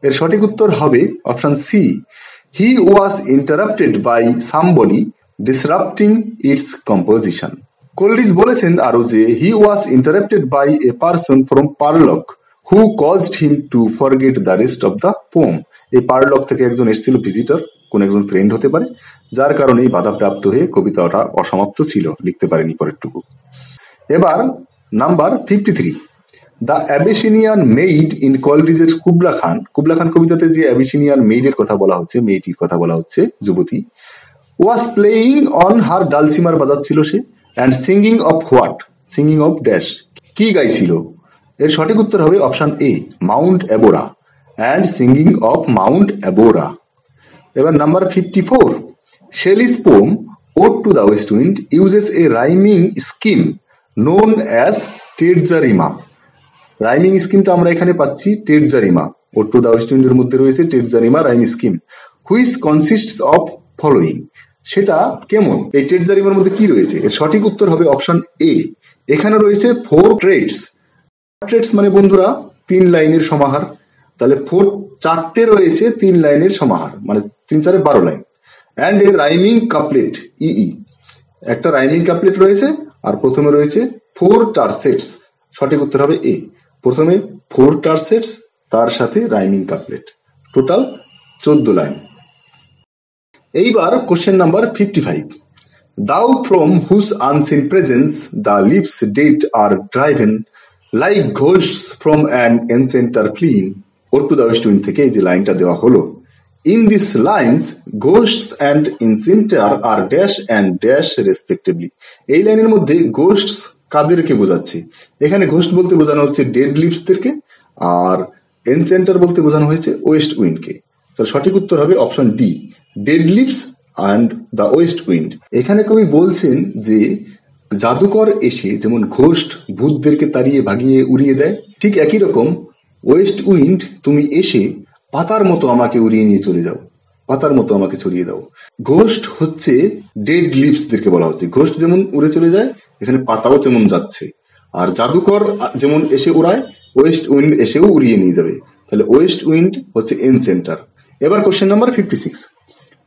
এর সঠিক উত্তর হবে option C, he was interrupted by somebody disrupting its composition. Coleridge বলেছেন আরো যে he was interrupted by a person from Porlock who caused him to forget the rest of the poem. এই Porlock থেকে একজন এসেছিল ভিজিটর, কোন একজন friend হতে পারে, যার কারণে বাধাপ্রাপ্ত হয়ে কবিতাটা অসমাপ্ত ছিল, লিখতে পারেনি পরেরটুকু। এবার number 53, the Abyssinian maid in কলরিজের কুবলা খান। কুবলা খান কবিতাতে যে অ্যাবিসিনিয়ান মেইডের কথা বলা হচ্ছে, মেয়েটির কথা বলা হচ্ছে, যুবতী, was playing on her dulcimer বাজাচ্ছিল সে, and singing of what, singing of dash, কি গাইছিল? এর সঠিক উত্তর হবে option A, Mount Abora, and singing of Mount Abora. এবার number 54, Shelley's poem ode to the west wind uses a rhyming scheme known as terza rima. Rhyming স্কিমটা আমরা এখানে পাচ্ছি terza rima, ode to the west উইন্ডের মধ্যে রয়েছে terza rima rhyme scheme, which consists of following. সেটা কেমন? এই টেটজারিমার মধ্যে কি রয়েছে? এর সঠিক উত্তর হবে অপশন এ, এখানে রয়েছে 4 ট্রেটস। পোর্ট্রেটস মানে বন্ধুরা 3 লাইনের সমাহার। তাহলে 4টে রয়েছে 3 লাইনের সমাহার, মানে 3 4 12 line. And a rhyming couplet, ই একটা রাইমিং কাপলেট রয়েছে, আর প্রথমে রয়েছে 4 টার্সেটস। সঠিক উত্তর হবে এ। প্রথমে 4 টার্সেটস, তার সাথে রাইমিং কাপলেট, টোটাল 14 লাইন। এইবার question number 55। Thou from whose unseen presence the lips dead are driven, like ghosts from an ancient are fleeing. Or to the west wind থেকে এই যে লাইনটা দেওয়া হলো। In these lines, ghosts and ancient are dash and dash respectively. এই লাইনের মধ্যে ghosts কাদেরকে বোঝাচ্ছে? এখানে ঘোস্ট বলতে বোঝানো হচ্ছে ডেড লিভসদেরকে, আর এনসেন্টার বলতে বোঝানো হয়েছে ওয়েস্ট উইন্ডকে। তাহলে সঠিক উত্তর হবে option D, dead leaves and the west wind. এখানে কবি বলছেন যে জাদুকর এসে যেমন ঘোস্ট ভূতদেরকে তাড়িয়ে ভাগিয়ে উড়িয়ে দেয়, ঠিক একই রকম ওয়েস্ট উইন্ড তুমি এসে পাতার মতো আমাকে উড়িয়ে নিয়ে চলে যাও, পাতার মতো আমাকে ছড়িয়ে দাও। ঘোস্ট হচ্ছে ডেড লিভসদেরকে বলা হচ্ছে। ঘোস্ট যেমন উড়ে চলে যায়, এখানে পাতাও যেমন যাচ্ছে। আর জাদুকর যেমন এসে উড়ায়, ওয়েস্ট উইন্ড এসেও উড়িয়ে নিয়ে যাবে। তাহলে ওয়েস্ট উইন্ড হচ্ছে এনসেন্টার। এবার question number 56।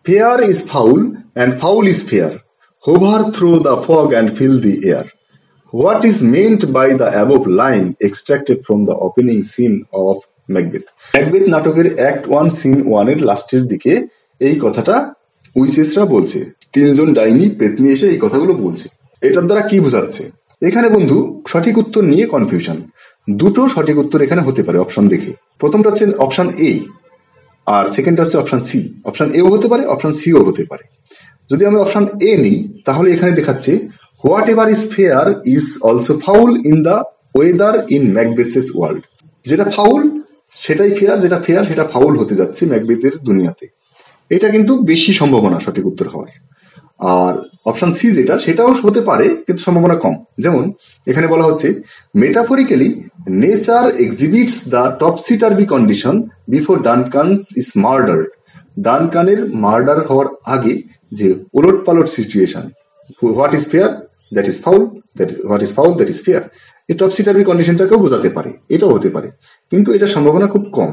Fair is foul and foul is fair. Hover through the fog and fill the air. What is meant by the above line extracted from the opening scene of Macbeth? Macbeth নাটকের act 1 scene 1 এর লাস্টের দিকে এই কথাটা উইচেসরা বলছে। 3 জন ডাইনি পেতনি এসে এই কথাগুলো বলছে। এটার দ্বারা কি বোঝাচ্ছে? এখানে বন্ধু সঠিক উত্তর নিয়ে কনফিউশন। দুটো সঠিক উত্তর এখানে হতে পারে অপশন দেখে। প্রথমটা হচ্ছে অপশন এ, আর সেকেন্ডটা হচ্ছে অপশন সি। অপশন এও হতে পারে, অপশন সিও হতে পারে। যদি আমি অপশন এ নিই, তাহলে এখানে দেখাচ্ছে what ever is fair is also foul in the weather in ম্যাকবেথস world. যেটা ফাউল সেটাই ফেয়ার, যেটা ফেয়ার সেটা ফাউল হতে যাচ্ছে ম্যাকবেথের দুনিয়াতে। এটা কিন্তু বেশি সম্ভাবনা সঠিক উত্তর হওয়ার। আর অপশন সি যেটা, সেটাও হতে পারে কিন্তু সম্ভাবনা কম। যেমন এখানে বলা হচ্ছে metaphorically nature exhibits the topsy-turvy condition before Duncan's is murdered. ডানকানের মার্ডার হওয়ার আগে যে ওলট পালট situation, what is fair that is foul, what is foul that is fair, এই টপসি-টার্ভি কন্ডিশনটাকেও বোঝাতে পারে, এটাও হতে পারে। কিন্তু এটা সম্ভাবনা খুব কম,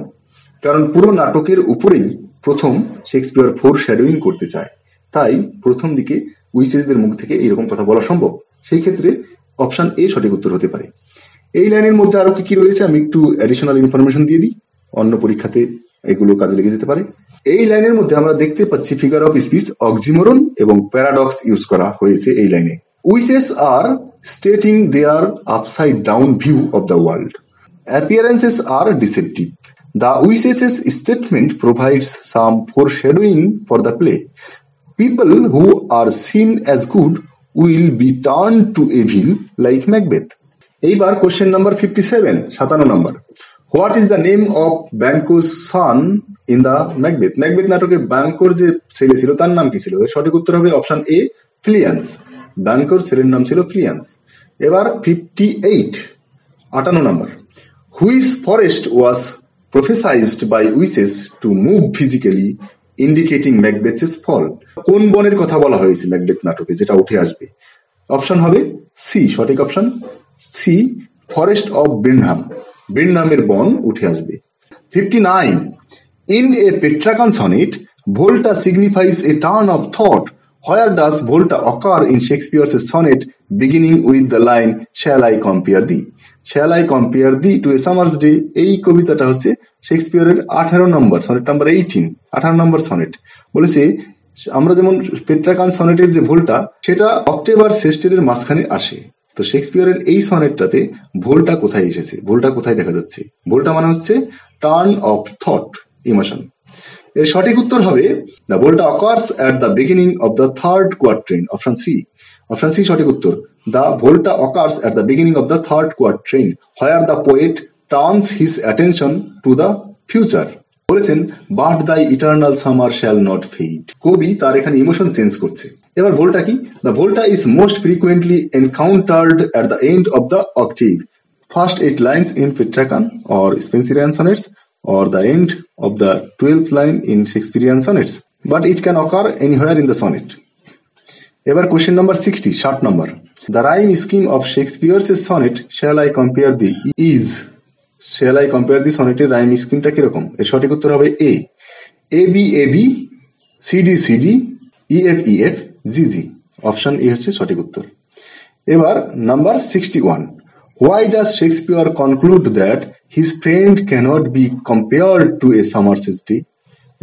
কারণ পুরো নাটকের উপরেই প্রথম শেক্সপিয়ার ফোর শ্যাডোয়িং করতে চায়। তাই প্রথম দিকে উইচেসদের মুখ থেকে এইরকম কথা বলা সম্ভব। সেই ক্ষেত্রে অপশন এ সঠিক উত্তর হতে পারে। এই লাইনের মধ্যে আরো কি কি রয়েছে আমি একটু অ্যাডিশনাল ইনফরমেশন দিয়ে দিই, অন্য পরীক্ষাতে এগুলো কাজে লেগে যেতে পারে। এই লাইনের মধ্যে আমরা দেখতে পাচ্ছি ফিগার অফ স্পিচ, অক্সিমোরন এবং প্যারাডক্স ইউজ করা হয়েছে এই লাইনে। Witches are stating their upside down view of the world. Appearances are deceptive. The Uyses's statement provides some foreshadowing for the play. People who are seen as good will be turned to evil like Macbeth. এইবার question number 57, 57 number. What is the name of Banquo's son in the Macbeth? Macbeth নাটকে ব্যাংকোর যে ছেলে ছিল তার নাম কি ছিল? সঠিক উত্তর হবে অপশন এ, ফ্লিয়ান্স। ব্যাংকোর ছেলের নাম ছিল ফ্লিয়ান্স। এবার 58, 58 number. Which forest was prophesied by witches to move physically, indicating Macbeth's fall. কোন বনের কথা বলা হয়েছে ম্যাকবেথ নাটকে, যেটা উঠে আসবে? অপশন হবে সি, সঠিক অপশন সি, ফরেস্ট অফ বির্নহাম। বির্নহামের বন উঠে আসবে। 59, in a Petrarchan sonnet, Volta signifies a turn of thought. Where does Volta occur in Shakespeare's sonnet beginning with the line shall I compare thee? Shall I compare thee to a summer's day? এই কবিতাটা হচ্ছে শেক্সপিয়ারের 18 নম্বর sonnet, number 18, 18 নম্বর sonnet. বলেছে আমরা যেমন পেট্রাকান সনেটের যে ভোল্টা, সেটা October শেষের মাঝখানে আসে। তো শেক্সপিয়ারের এই সনেটটাতে ভোল্টা কোথায় এসেছে, ভোল্টা কোথায় দেখা যাচ্ছে? ভোল্টা মানে হচ্ছে টার্ন অফ থট, ইমোশন। এর সঠিক উত্তর হবে the volta occurs at the beginning of the third quatrain. Option C, option C সঠিক উত্তর। The volta occurs at the beginning of the third quatrain where the poet turns his attention to the future. বলেছেন but the eternal summer shall not fade. কবি তার এখানে emotion change করছে। এবার volta কি? The volta is most frequently encountered at the end of the octave, first 8 lines in Petrarchan or Spenserian sonnets, or the end of the 12th line in Shakespearean sonnets, but it can occur anywhere in the sonnet. এবার question number 60, 60 নম্বর। The rhyme scheme of Shakespeare's sonnet shall I compare thee is, shall I compare thee সনেটের rhyme স্কিমটা কিরকম? এর সঠিক উত্তর হবে A, A B A B, C D C D, E F G G. Option A হচ্ছে সঠিক উত্তর। এবার number 61, why does Shakespeare conclude that his friend cannot be compared to a summer's day?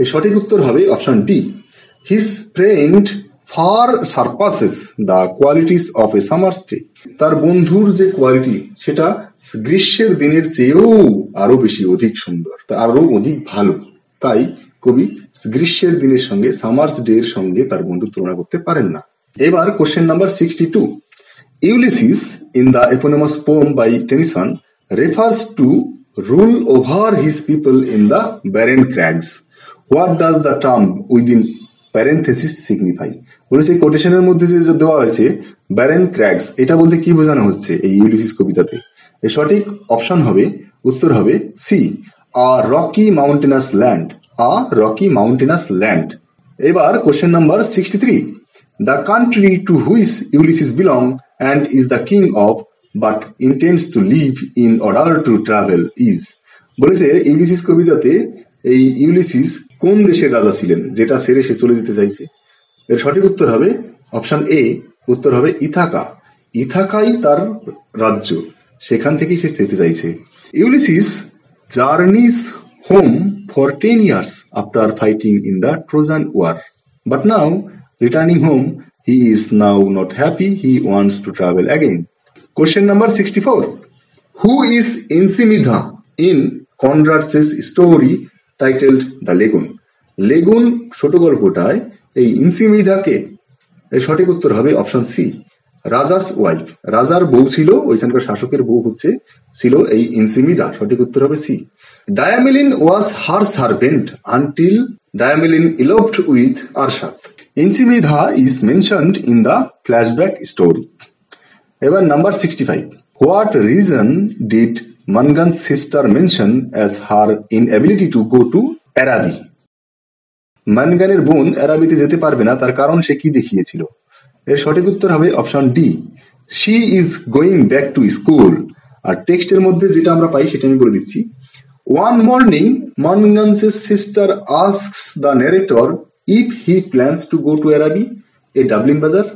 এর সঠিক উত্তর হবে option D, his friend far surpasses the qualities of a summer's day. তার বন্ধুর যে কোয়ালিটি সেটা গ্রীষ্মের দিনের চেয়েও আরো বেশি অধিক সুন্দর, আরো অধিক ভালো। তাই কবি গ্রীষ্মের দিনের সঙ্গে সামার্স ডে এর সঙ্গে তার বন্ধুর তুলনা করতে পারেন না। এবার question number 62, Ulysses in the eponymous poem by Tennyson refers to rule over his people in the barren crags. What does the term within parenthesis signify? বলেছে এই কোটেশনের মধ্যে যে দেওয়া হয়েছে ব্যারেন ক্র্যাগস, এটা বলতে কি বোঝানো হচ্ছে এই ইউলিসিস কবিতাতে? এর সঠিক অপশন হবে, উত্তর হবে সি, আ রকি মাউন্টেনাস ল্যান্ড, আ রকি মাউন্টেনাস ল্যান্ড। এবার question number 63, the country to which Ulysses belong and is the king of but intends to live in order to travel is। বলেছে ইউলিসিস কবিতাতে এই ইউলিসিস কোন দেশের রাজা ছিলেন যেটা ছেড়ে সে চলে যেতে চাইছে? এর সঠিক উত্তর হবে অপশন এ, উত্তর হবে ইথাকা। ইথাকাই তার রাজ্য, সেখান থেকেই সে যেতে চাইছে। Ulysses journeys home for 10 years after fighting in the Trojan War, but now returning home he is now not happy, he wants to travel again. Question number 64, who is Ensimida in Conrad's story titled The Lagoon? Lagoon ছোট গল্পটায় এই ইনসিমিদাকে, এর সঠিক উত্তর হবে option C, রাজাস wife. রাজার বউ ছিল, ওইখানকার শাসকের বউ ছিল এই ইনসিমিদা। সঠিক উত্তর হবে C. Diamilin was her servant until Diamilin eloped with Arshad. Insimida is mentioned in the flashback story. এবার number 65, what reason did Mangan's sister mention as her inability to go to Araby? মানগানের বোন অ্যারাবিতে যেতে পারবে না, তার কারণ সে কি দেখিয়েছিল? এর সঠিক উত্তর হবে option D, she is going back to school. আর টেক্সটের মধ্যে যেটা আমরা পাই সেটা আমি বলে দিচ্ছি। ওয়ান মর্নিং মানগানসের sister asks the narrator if he plans to go to Arabi, a Dublin bazaar.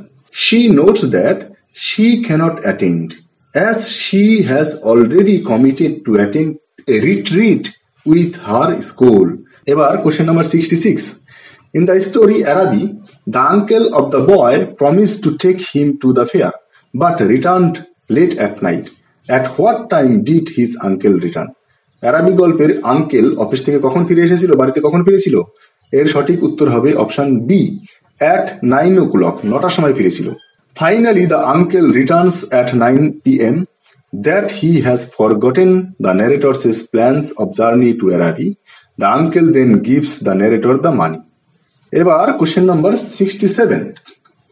She notes that she cannot attend as she has already committed to attend a retreat with her school. এবার question number 66, in the story Arabi, the uncle of the boy promised to take him to the fair but returned late at night. At what time did his uncle return? আরবি গল্পের uncle office থেকে কখন ফিরে এসেছিল, বাড়িতে কখন ফিরেছিল? এর সঠিক উত্তর হবে অপশন বি, at 9 o'clock, 9টার সময় ফিরেছিল। Finally the uncle returns at 9 p.m. that he has forgotten the narrator's plans of journey to Arabi. The uncle then gives the narrator the money. এবার question number 67,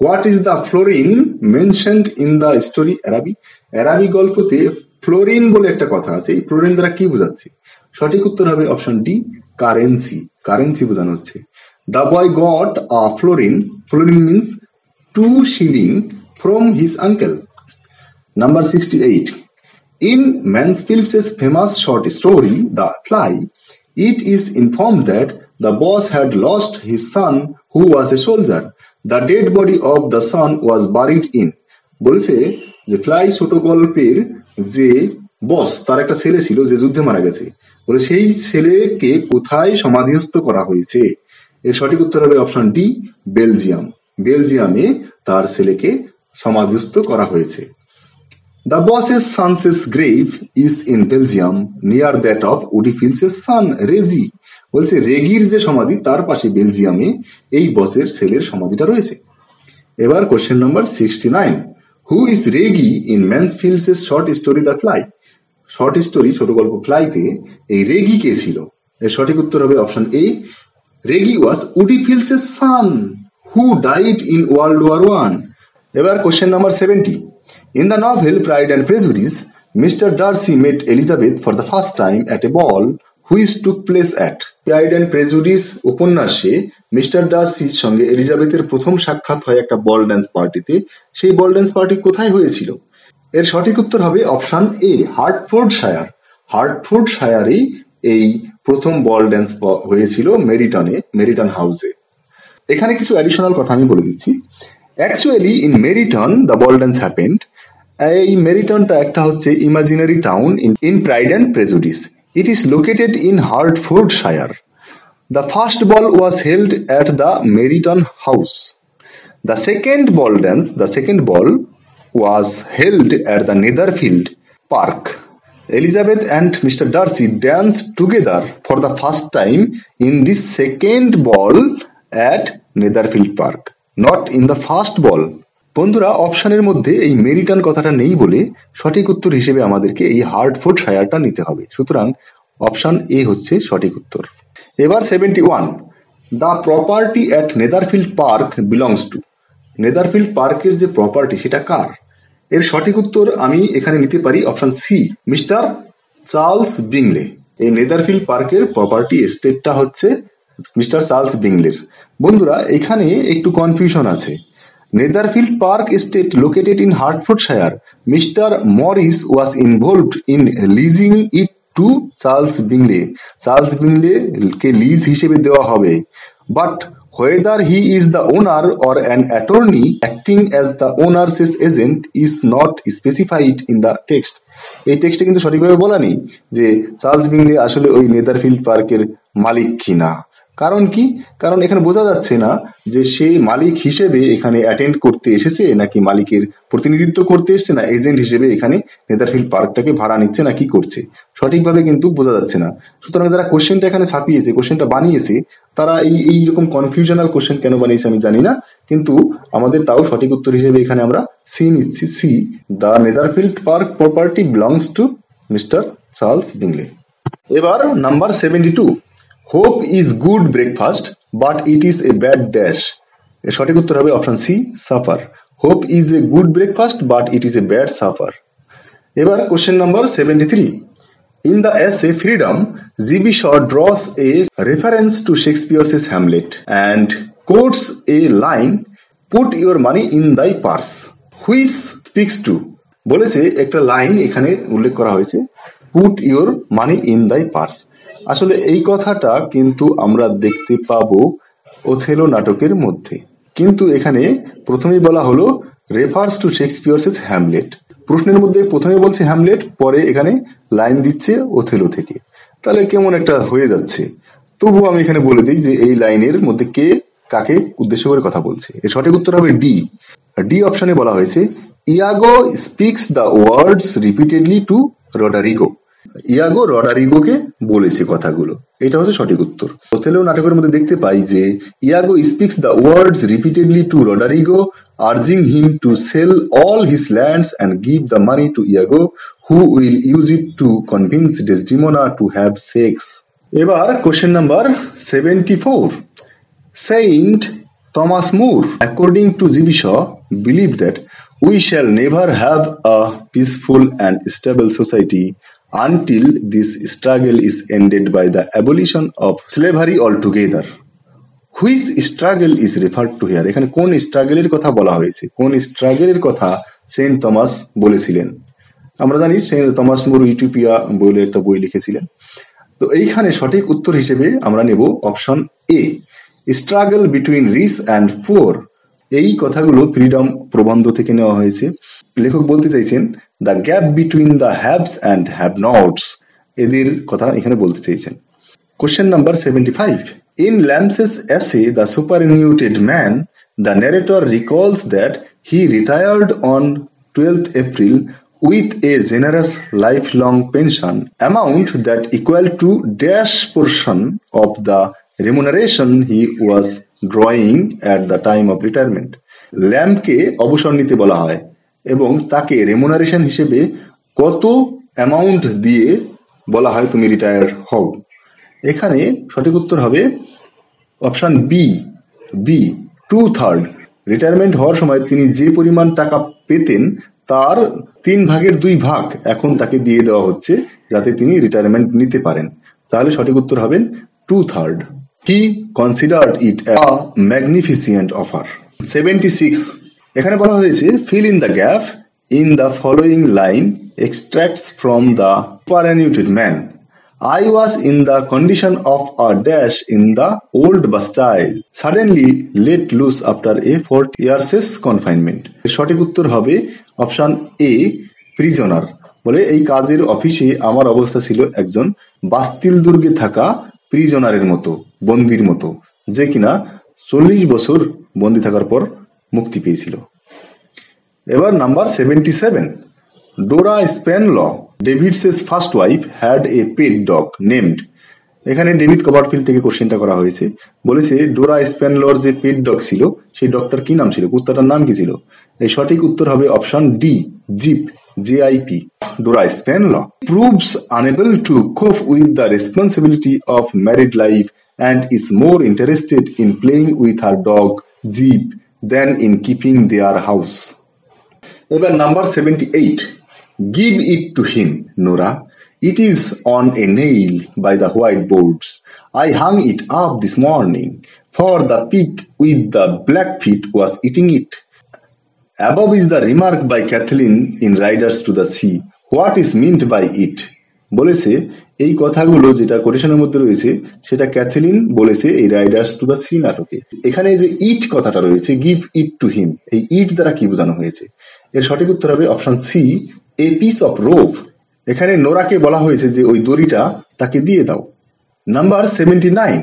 what is the florin mentioned in the story Araby? Araby গল্পতে florin বলে একটা কথা আছে, এই fluorine দ্বারা কি বোঝাচ্ছে? সঠিক উত্তর হবে অপশন ডি, কারেন্সি। কারেন্সি বোঝানো হচ্ছে। The boy got a fluorine, fluorine means 2 shilling from his uncle. Number 68, in Mansfield's famous short story The Fly, it is informed that the boss had lost his son who was a soldier. The dead body of the son was buried in. বলছে যে fly ছোট গল্পের যে বস, তার একটা ছেলে ছিল যে যুদ্ধে মারা গেছে, বলে সেই ছেলেকে কোথায় সমাধিস্থ করা হয়েছে? এর সঠিক উত্তর হবে অপশন ডি, বেলজিয়াম। বেলজিয়ামে তার ছেলেকে সমাধিস্থ করা হয়েছে। The boss's son's grave is in Belgium near that of Oedipus's son Regi. বলছে রেগির যে সমাধি তার পাশে বেলজিয়ামে এই বসের ছেলের সমাধিটা রয়েছে। এবার question number 69, who is Reggie in Mansfield's short story the fly? Short story ছোট গল্প ফ্লাইতে এই রেগি কে ছিল? এর সঠিক উত্তর হবে option A, Reggie was Woodifield's son who died in world war 1। এবার question number 70, in the novel Pride and Prejudice, Mr. Darcy met Elizabeth for the first time at a ball which took place at pride and prejudice উপন্যাসে mister ডার্সির সঙ্গে এলিজাবেথের প্রথম সাক্ষাৎ হয় একটা বল dance পার্টিতে। সেই বল ড্যান্স পার্টি কোথায় হয়েছিল? এর সঠিক উত্তর হবে অপশন এ, হার্টফোর্ডশায়ার। হার্টফোর্ডশায়ারেই এই প্রথম বল ড্যান্স হয়েছিল মেরিটন হাউসে। এখানে কিছু অ্যাডিশনাল কথা আমি বলে দিচ্ছি। Actually in Meryton the ball dance happened. এই মেরিটনটা একটা হচ্ছে imaginary town in Pride and Prejudice. It is located in Hertfordshire. The first ball was held at the Meryton house. The second ball was held at the Netherfield Park. Elizabeth and Mr. Darcy danced together for the first time in this second ball at Netherfield Park, not in the first ball. বন্ধুরা, অপশনের মধ্যে এই মেরিটন কথাটা নেই বলে সঠিক উত্তর হিসেবে আমাদেরকে এই হার্টফোর্ডশায়ারটা নিতে হবে। সুতরাং অপশন এ হচ্ছে সঠিক উত্তর। এবার 71, the property at Netherfield Park belongs to. Netherfield পার্কের যে প্রপার্টি সেটা কার? এর সঠিক উত্তর আমি এখানে নিতে পারি অপশন সি, মিস্টার চার্লস বিংলে। এই নেদারফিল্ড পার্কের প্রপার্টি এস্টেটটা হচ্ছে মিস্টার চার্লস বিংলের। বন্ধুরা, এখানে একটু কনফিউশন আছে। Netherfield Park estate located in Hertfordshire. Mr Morris was involved in leasing it to Charles Bingley. Charles Bingley কে লিজ হিসেবে দেওয়া হবে। But whether he is the owner or an attorney acting as the owner's agent is not specified in the text. এই টেক্সটে কিন্তু সঠিকভাবে বলা নেই যে চার্লস বিংলে আসলে ওই নেদারফিল্ড পার্কের মালিক কিনা। কারণ কি? কারণ এখানে বোঝা যাচ্ছে না যে সে মালিক হিসেবে এখানে অ্যাটেন্ড করতে এসেছে নাকি মালিকের প্রতিনিধিত্ব করতে এসছে, না এজেন্ট হিসেবে এখানে নেদারফিল্ড পার্কটাকে ভাড়া নিচ্ছে না কি করছে, সঠিকভাবে কিন্তু বোঝা যাচ্ছে না। সুতরাং যারা কোশ্চেনটা এখানে ছাপিয়েছে, কোশ্চেনটা বানিয়েছে, তারা এইরকম কনফিউশনাল কোশ্চেন কেন বানিয়েছে আমি জানি না, কিন্তু আমাদের তাও সঠিক উত্তর হিসেবে এখানে আমরা সি নিচ্ছি। C, the Netherfield Park property belongs to Mr Charles Bingley. এবার number 72, hope is good breakfast but it is a bad dash. এর সঠিক উত্তর হবে option C, supper. Hope is a good breakfast but it is a bad supper. এবার question number 73, in the essay freedom GB Shaw draws a reference to Shakespeare's Hamlet and quotes a line put your money in thy purse which speaks to. বলেছে একটা line এখানে উল্লেখ করা হয়েছে, put your money in thy purse. আসলে এই কথাটা কিন্তু আমরা দেখতে পাবো ওথেলো নাটকের মধ্যে, কিন্তু এখানে প্রথমেই বলা হলো রেফার্স টু শেক্সপিয়ার্স হ্যামলেট। প্রশ্নের মধ্যে প্রথমে বলছে হ্যামলেট, পরে এখানে লাইন দিচ্ছে ওথেলো থেকে, তাহলে কেমন একটা হয়ে যাচ্ছে। তবুও আমি এখানে বলে দিই যে এই লাইনের মধ্যে কে কাকে উদ্দেশ্য করে কথা বলছে। এর সঠিক উত্তর হবে ডি। ডি অপশনে বলা হয়েছে Iago speaks the words repeatedly to Roderigo. ইয়াগো রডারিগোকে বলেছে কথাগুলো, এটা হচ্ছে সঠিক উত্তর। ওথেলো নাটকের মধ্যে দেখতে পাই যে Iago speaks the words repeatedly to Roderigo urging him to sell all his lands and give the money to Iago who will use it to convince Desdemona to have sex. এবার question number 74, saint Thomas More according to GB Shaw believe that we shall never have a peaceful and stable society until this struggle is ended by the abolition of slavery altogether. Which struggle is referred to here? এখানে কোন স্ট্রাগলের কথা বলা হয়েছে, কোন স্ট্রাগলের কথা Saint Thomas বলেছিলেন? আমরা জানি সেন্ট থমাস মুর ইউটোপিয়া বলে একটা বই লিখেছিলেন। তো এইখানে সঠিক উত্তর হিসেবে আমরা নেব option A, struggle between rich and poor. এই কথাগুলো ফ্রিডম প্রবন্ধ থেকে নেওয়া হয়েছে। লেখক বলতে চাইছেন the gap between the haves and have nots, এদের কথা এখানে বলতে চাইছেন। Question number 75, in Lamb's essay the superannuated man the narrator recalls that he retired on 12th April with a generous lifelong pension amount that equal to dash portion of the remuneration he was drawing at the time of retirement. ল্যাম্পকে অবসর নিতে বলা হয় এবং তাকে remuneration হিসেবে কত amount দিয়ে বলা হয় তুমি রিটায়ার হও। এখানে সঠিক উত্তর হবে অপশন বি, 2/3। রিটায়ারমেন্ট হওয়ার সময় তিনি যে পরিমাণ টাকা পেতেন তার 3/2 ভাগ এখন তাকে দিয়ে দেওয়া হচ্ছে যাতে তিনি রিটায়ারমেন্ট নিতে পারেন। তাহলে সঠিক উত্তর হবেন 2/3। He considered it a magnificent offer। 76, এখানে বলা হয়েছে fill in the gap in the following line extracts from the superannuated man. I was in the condition of a dash in the old Bastille, suddenly let loose after a 40 years confinement। সঠিক উত্তর হবে option এ, prisoner. বলে এই কাজের অফিসে আমার অবস্থা ছিল একজন বাস্তিল দুর্গে থাকা প্রিজনারের মতো, বন্দির মতো, যে কিনা 40 বছর বন্দি থাকার পর মুক্তি পেয়েছিল। এবার নাম্বার 77, ডোরা স্প্যানল, ডেভিডসের first wife, had a pet dog named. এখানে ডেভিড কভারফিল্ড থেকে কোশ্চেনটা করা হয়েছে। বলেছে ডোরা স্প্যানলর যে পেট ডগ ছিল সেই ডগটার কি নাম ছিল, কুত্তাটার নাম কি ছিল? এই সঠিক উত্তর হবে অপশন ডি, জিপ, JIP। Dora Spanlaw proves unable to cope with the responsibility of married life and is more interested in playing with her dog Jeep than in keeping their house। এবার number 78, give it to him, Nora. It is on a nail by the white boards. I hung it up this morning, for the pig with the black feet was eating it. Above is the remark by Kathleen in Riders to the Sea. What is meant by it? বলেছে এই কথাগুলো যেটা কোটেশনের মধ্যে রয়েছে সেটা Kathleen বলেছে এই Riders to the sea নাটকে। এখানে যে ইট কথাটা রয়েছে, গিভ ইট টু হিম, এই ইট দ্বারা কি বোঝানো হয়েছে? এর সঠিক উত্তর হবে option C, a piece of rope. এখানে নোরাকে বলা হয়েছে যে ওই দড়িটা তাকে দিয়ে দাও। Number 79,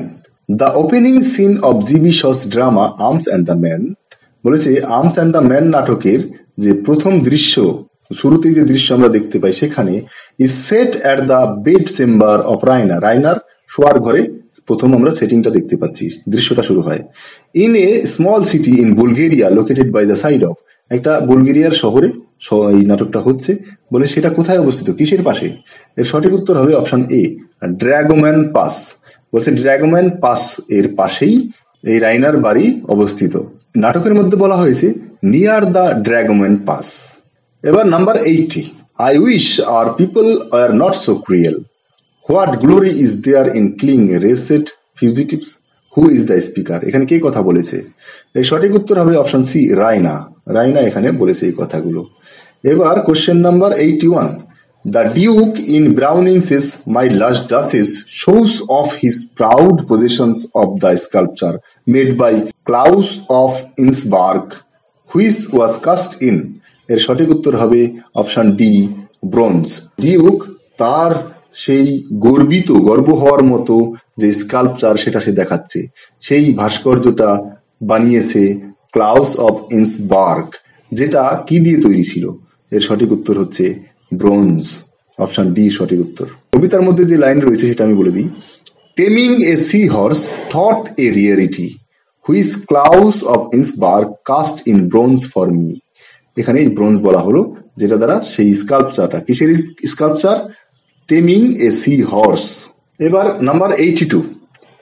the opening scene of GB Shaw's drama Arms and the Man. বলেছে আর্মস অ্যান্ড দ্য ম্যান নাটকের যে প্রথম দৃশ্য, শুরুতেই যে দৃশ্য আমরা দেখতে পাই সেখানে is set at the bed chamber of Rainer. Rainer শোয়ার ঘরে প্রথম আমরা সেটিংটা দেখতে পাচ্ছি, দৃশ্যটা শুরু হয়। In a small city in Bulgaria located by the side of, একটা বুলগেরিয়ার শহরে এই নাটকটা হচ্ছে। বলে সেটা কোথায় অবস্থিত, কিসের পাশে? এর সঠিক উত্তর হবে অপশন এ, ড্রাগোম্যান পাস। বলছে ড্রাগোম্যান পাস এর পাশেই এই রাইনার বাড়ি অবস্থিত। নাটকের মধ্যে বলা হয়েছে নিয়ার দ্য ড্রাগোম্যান পাস। এবার number 80, I wish our people were not so cruel. What glory is there in killing wretched fugitives? Who is the speaker? এখানে কে কথা বলেছে? এর সঠিক উত্তর হবে অপশন সি, রাইনা। রাইনা এখানে বলেছে এই কথাগুলো। এবার question number 81, the Duke in Browning's My Last Duchess shows off his proud possessions of the sculpture made by Claus of Innsbruck, which was cast in। এর সঠিক উত্তর হবে অপশন ডি, ব্রোঞ্জ। ডিউক তার সেই গর্ব হওয়ার মতো যে স্কাল্পচার সেটা সে দেখাচ্ছে, সেই ভাস্কর্যটা বানিয়েছে ক্লাউস অফ ইন্সবার্গ, যেটা কি দিয়ে তৈরি ছিল? এর সঠিক উত্তর হচ্ছে ব্রোঞ্জ, অপশন ডি সঠিক উত্তর। কবিতার মধ্যে যে লাইন রয়েছে সেটা আমি বলে দিই, taming a sea horse thought a rarity, which Claus of Innsbruck cast in bronze for me. এখানে এই ব্রোঞ্জ বলা হলো যেটা দ্বারা সেই স্কাল্পচারটা, কিসের sculpture? Taming a sea horse. এবার number 82,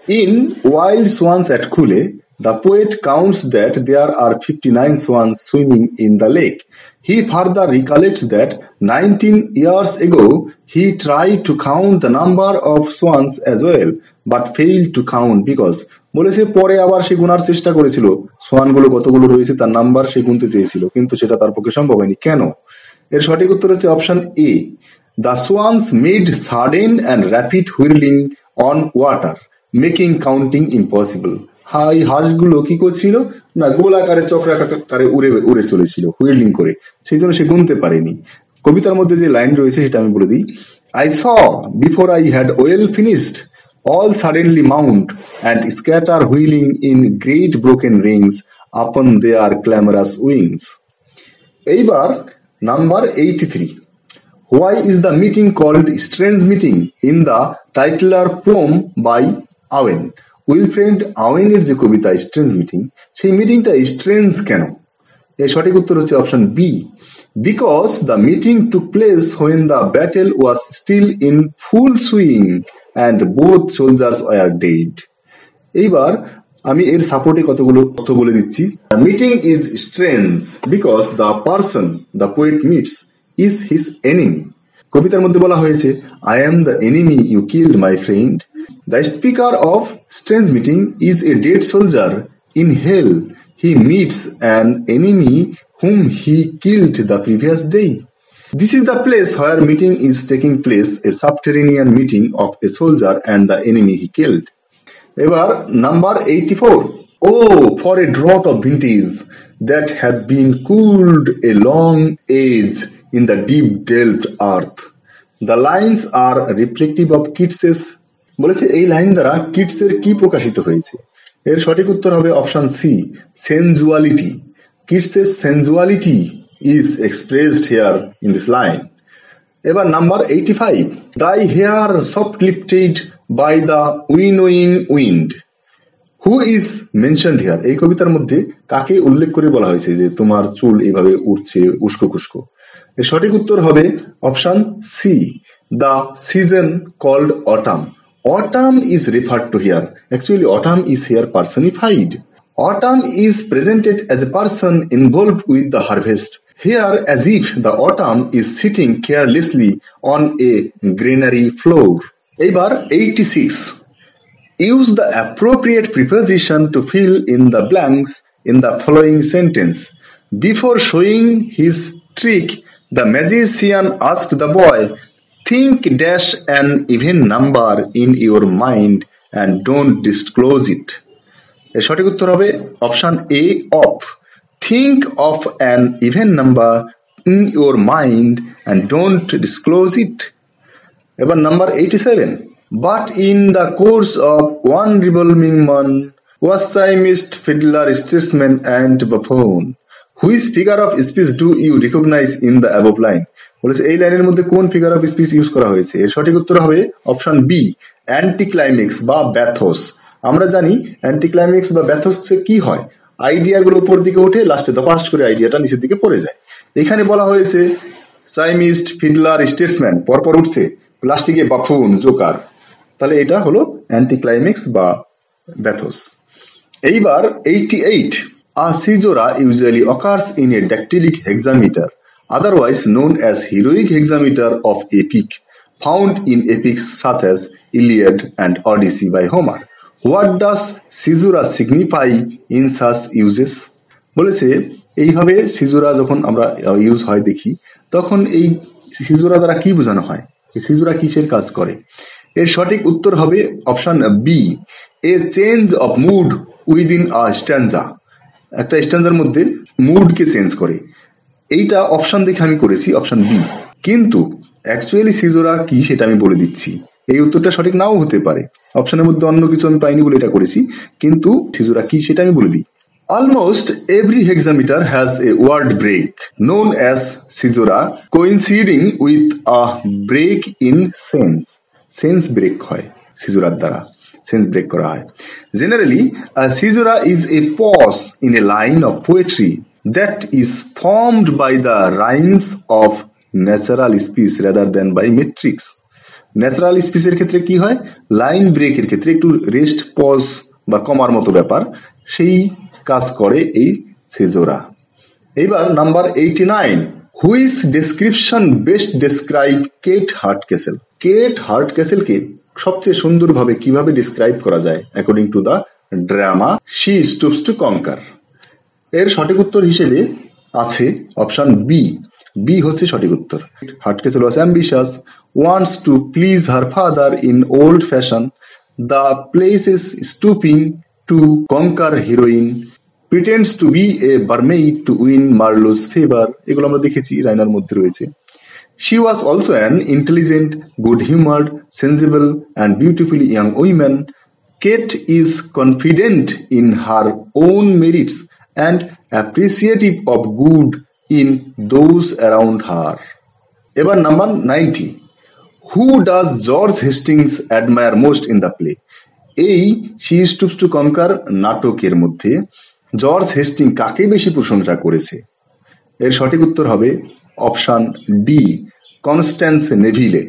in wild swans at Coole the poet counts that there are 59 swans swimming in the lake. He further recollects that 19 years ago he tried to count the number of swans as well, but failed to count because বলেছে পরে আবার সে গুনার চেষ্টা করেছিল, সোয়ানগুলো কতগুলো রয়েছে তার number সে গুনতে চেয়েছিল, কিন্তু সেটা তার পক্ষে সম্ভব হয়নি। কেন? এর সঠিক উত্তর হচ্ছে option A, the swans made sudden and rapid whirling on water making counting impossible. এই হাঁসগুলো কি করছিল না, গোলাকারে চক্রাকারে উড়ে চলেছিল হুইরলিং করে, সেই জন্য সে গুনতে পারেনি। কবিতার মধ্যে যে লাইন রয়েছে সেটা আমি বলে দিই, I saw before I had well finished all suddenly mount and scatter wheeling in great broken rings upon their clamorous wings। এইবার number 83, why is the meeting called strange meeting in the titular poem by Owen? Wilfred আওয়েনের যে কবিতা strange meeting, সেই মিটিংটা strange কেন? এর সঠিক উত্তর হচ্ছে option B, because the meeting took place when the battle was still in full swing and both soldiers were dead। এইবার আমি এর সাপোর্টে কতগুলো তথ্য বলে দিচ্ছি। Meeting is strange because the person the poet meets is his enemy. কবিতার মধ্যে বলা হয়েছে, I am the enemy you killed my friend, the speaker of strange meeting is a dead soldier in hell, he meets an enemy whom he killed the previous day. This is the place where meeting is taking place, a subterranean meeting of a soldier and the enemy he killed. এবার number 84. Oh, for a draught of vintage that had been cooled a long age in the deep delved earth. The lines are reflective of Keats's, বলেছে এই line দ্বারা কিটসের কি প্রকাশিত হয়েছে? এর সঠিক উত্তর হবে option C, sensuality. Keats's sensuality is expressed here in this line. এবার number 85. Thy hair soft lifted by the winnowing wind. Who is mentioned here? এই কবিতার মধ্যে কাকে উল্লেখ করে বলা হয়েছে যে তোমার চুল এইভাবে উঠছে উস্কো খুস্কো? এর সঠিক উত্তর হবে option C, the season called autumn. Autumn is referred to here. Actually, autumn is here personified. Autumn is presented as a person involved with the harvest, here as if the autumn is sitting carelessly on a granary floor. এবার 86. Use the appropriate preposition to fill in the blanks in the following sentence. Before showing his trick, the magician asked the boy, think dash an even number in your mind and don't disclose it. এর সঠিক উত্তর হবে option A, of. Think of an even number in your mind and don't disclose it. এবার number 87. But in the course of one revolving moon was chemist, fiddler, statesman and buffoon. Which figure of speech do you recognise in the above line? বলেছে এই লাইনের মধ্যে কোন figure of speech use করা হয়েছে? এর সঠিক উত্তর হবে অপশন বি, অ্যান্টিক্লাইম্যাক্স বা ব্যাথোস। আমরা জানি অ্যান্টিক্লাইম্যাক্স বা ব্যাথোসে কি হয়, আইডিয়াগুলো উপর দিকে উঠে লাস্টে দপাস করে আইডিয়াটা নিচের দিকে পড়ে যায়। এখানে বলা হয়েছে সাইমিস্ট, ফিডলার, স্টেটসম্যান পরপর উঠছে, লাস্টে গিয়ে বাফুন, জোকার। তাহলে এটা হলো অ্যান্টিক্লাইম্যাক্স বা ব্যাথোস। এইবার 88. A caesura usually occurs in a dactylic hexameter, otherwise known as heroic hexameter of epic, found in epics such as Iliad and Odyssey by Homer. What does caesura signify in such uses? বলেছে এইভাবে সিজুরা যখন আমরা use হয় দেখি, তখন এই সিজুরা দ্বারা কি বোঝানো হয়, এই সিজুরা কিসের কাজ করে? এর সঠিক উত্তর হবে option B, a change of mood within a stanza. একটা স্ট্যান্জার মধ্যে মুডকে চেঞ্জ করে। এইটা অপশন দেখে আমি করেছি অপশন বি, কিন্তু অ্যাকচুয়ালি সিজুরা কি সেটা আমি বলে দিচ্ছি। এই উত্তরটা সঠিক নাও হতে পারে, অপশনের মধ্যে অন্য কিছু আমি পাইনি বলে এটা করেছি, কিন্তু সিজুরা কি সেটা আমি বলে দিই। Almost every hexameter has a word break known as caesura coinciding with a break in sense. Sense break হয় সিজুরার দ্বারা, sense break করা হয়। Generally, a caesura is a pause in a line of poetry that is formed by the rhymes of natural speech rather than by metrics. Natural স্পিচের ক্ষেত্রে কি হয়, line ব্রেকের ক্ষেত্রে একটু রেস্ট, পজ বা কমার মতো ব্যাপার, সেই কাজ করে এই সিজোরা। এইবার number 89. Which description best describe Kate Hardcastle? Kate হার্টকেসেলকে সবচেয়ে সুন্দরভাবে কিভাবে ডিসক্রাইব করা যায় according to the drama She Stoops to Conquer? এর সঠিক উত্তর হিসেবে আছে অপশন বি, বি হচ্ছে সঠিক উত্তর। হার্টকেসেল ওয়াজ ambitious, wants to please her father in old fashion, the places stooping to conquer heroine, pretends to be a barmaid to win Marlowe's favor। এগুলো আমরা দেখেছি, রাইনার মধ্যে রয়েছে। She was also an intelligent, good-humored, sensible and beautifully young woman. Kate is confident in her own merits and appreciative of good in those around her. এবার number 90. Who does George Hastings admire most in the play? এই She Stoops to Conquer নাটকের মধ্যে George Hastings কাকে বেশি প্রশংসা করেছে? এর সঠিক উত্তর হবে অপশন ডি, কনস্ট্যান্স নেভিলে।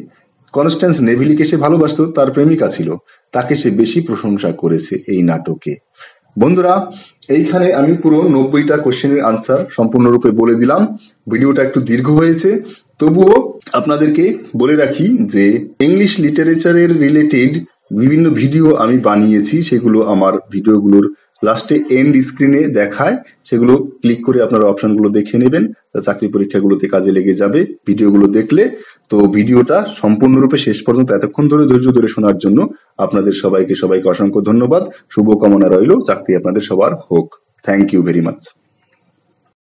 কনস্ট্যান্স নেভিলিকে সে ভালোবাসতো, তার প্রেমিকা ছিল, তাকে সে বেশি প্রশংসা করেছে এই নাটকে। বন্ধুরা, এইখানে আমি পুরো 90টা কোশ্চেনের আনসার সম্পূর্ণরূপে বলে দিলাম। ভিডিওটা একটু দীর্ঘ হয়েছে, তবুও আপনাদেরকে বলে রাখি যে ইংলিশ লিটারেচারের রিলেটেড বিভিন্ন ভিডিও আমি বানিয়েছি, সেগুলো আমার ভিডিওগুলোর লাস্টে এন্ড স্ক্রিনে দেখায়, সেগুলো ক্লিক করে আপনারা অপশনগুলো দেখে নেবেন, চাকরি পরীক্ষাগুলোতে কাজে লেগে যাবে ভিডিওগুলো দেখলে। তো ভিডিওটা সম্পূর্ণরূপে শেষ পর্যন্ত এতক্ষণ ধরে ধৈর্য ধরে শোনার জন্য আপনাদের সবাইকে অসংখ্য ধন্যবাদ। শুভকামনা রইল, চাকরি আপনাদের সবার হোক। Thank you very much.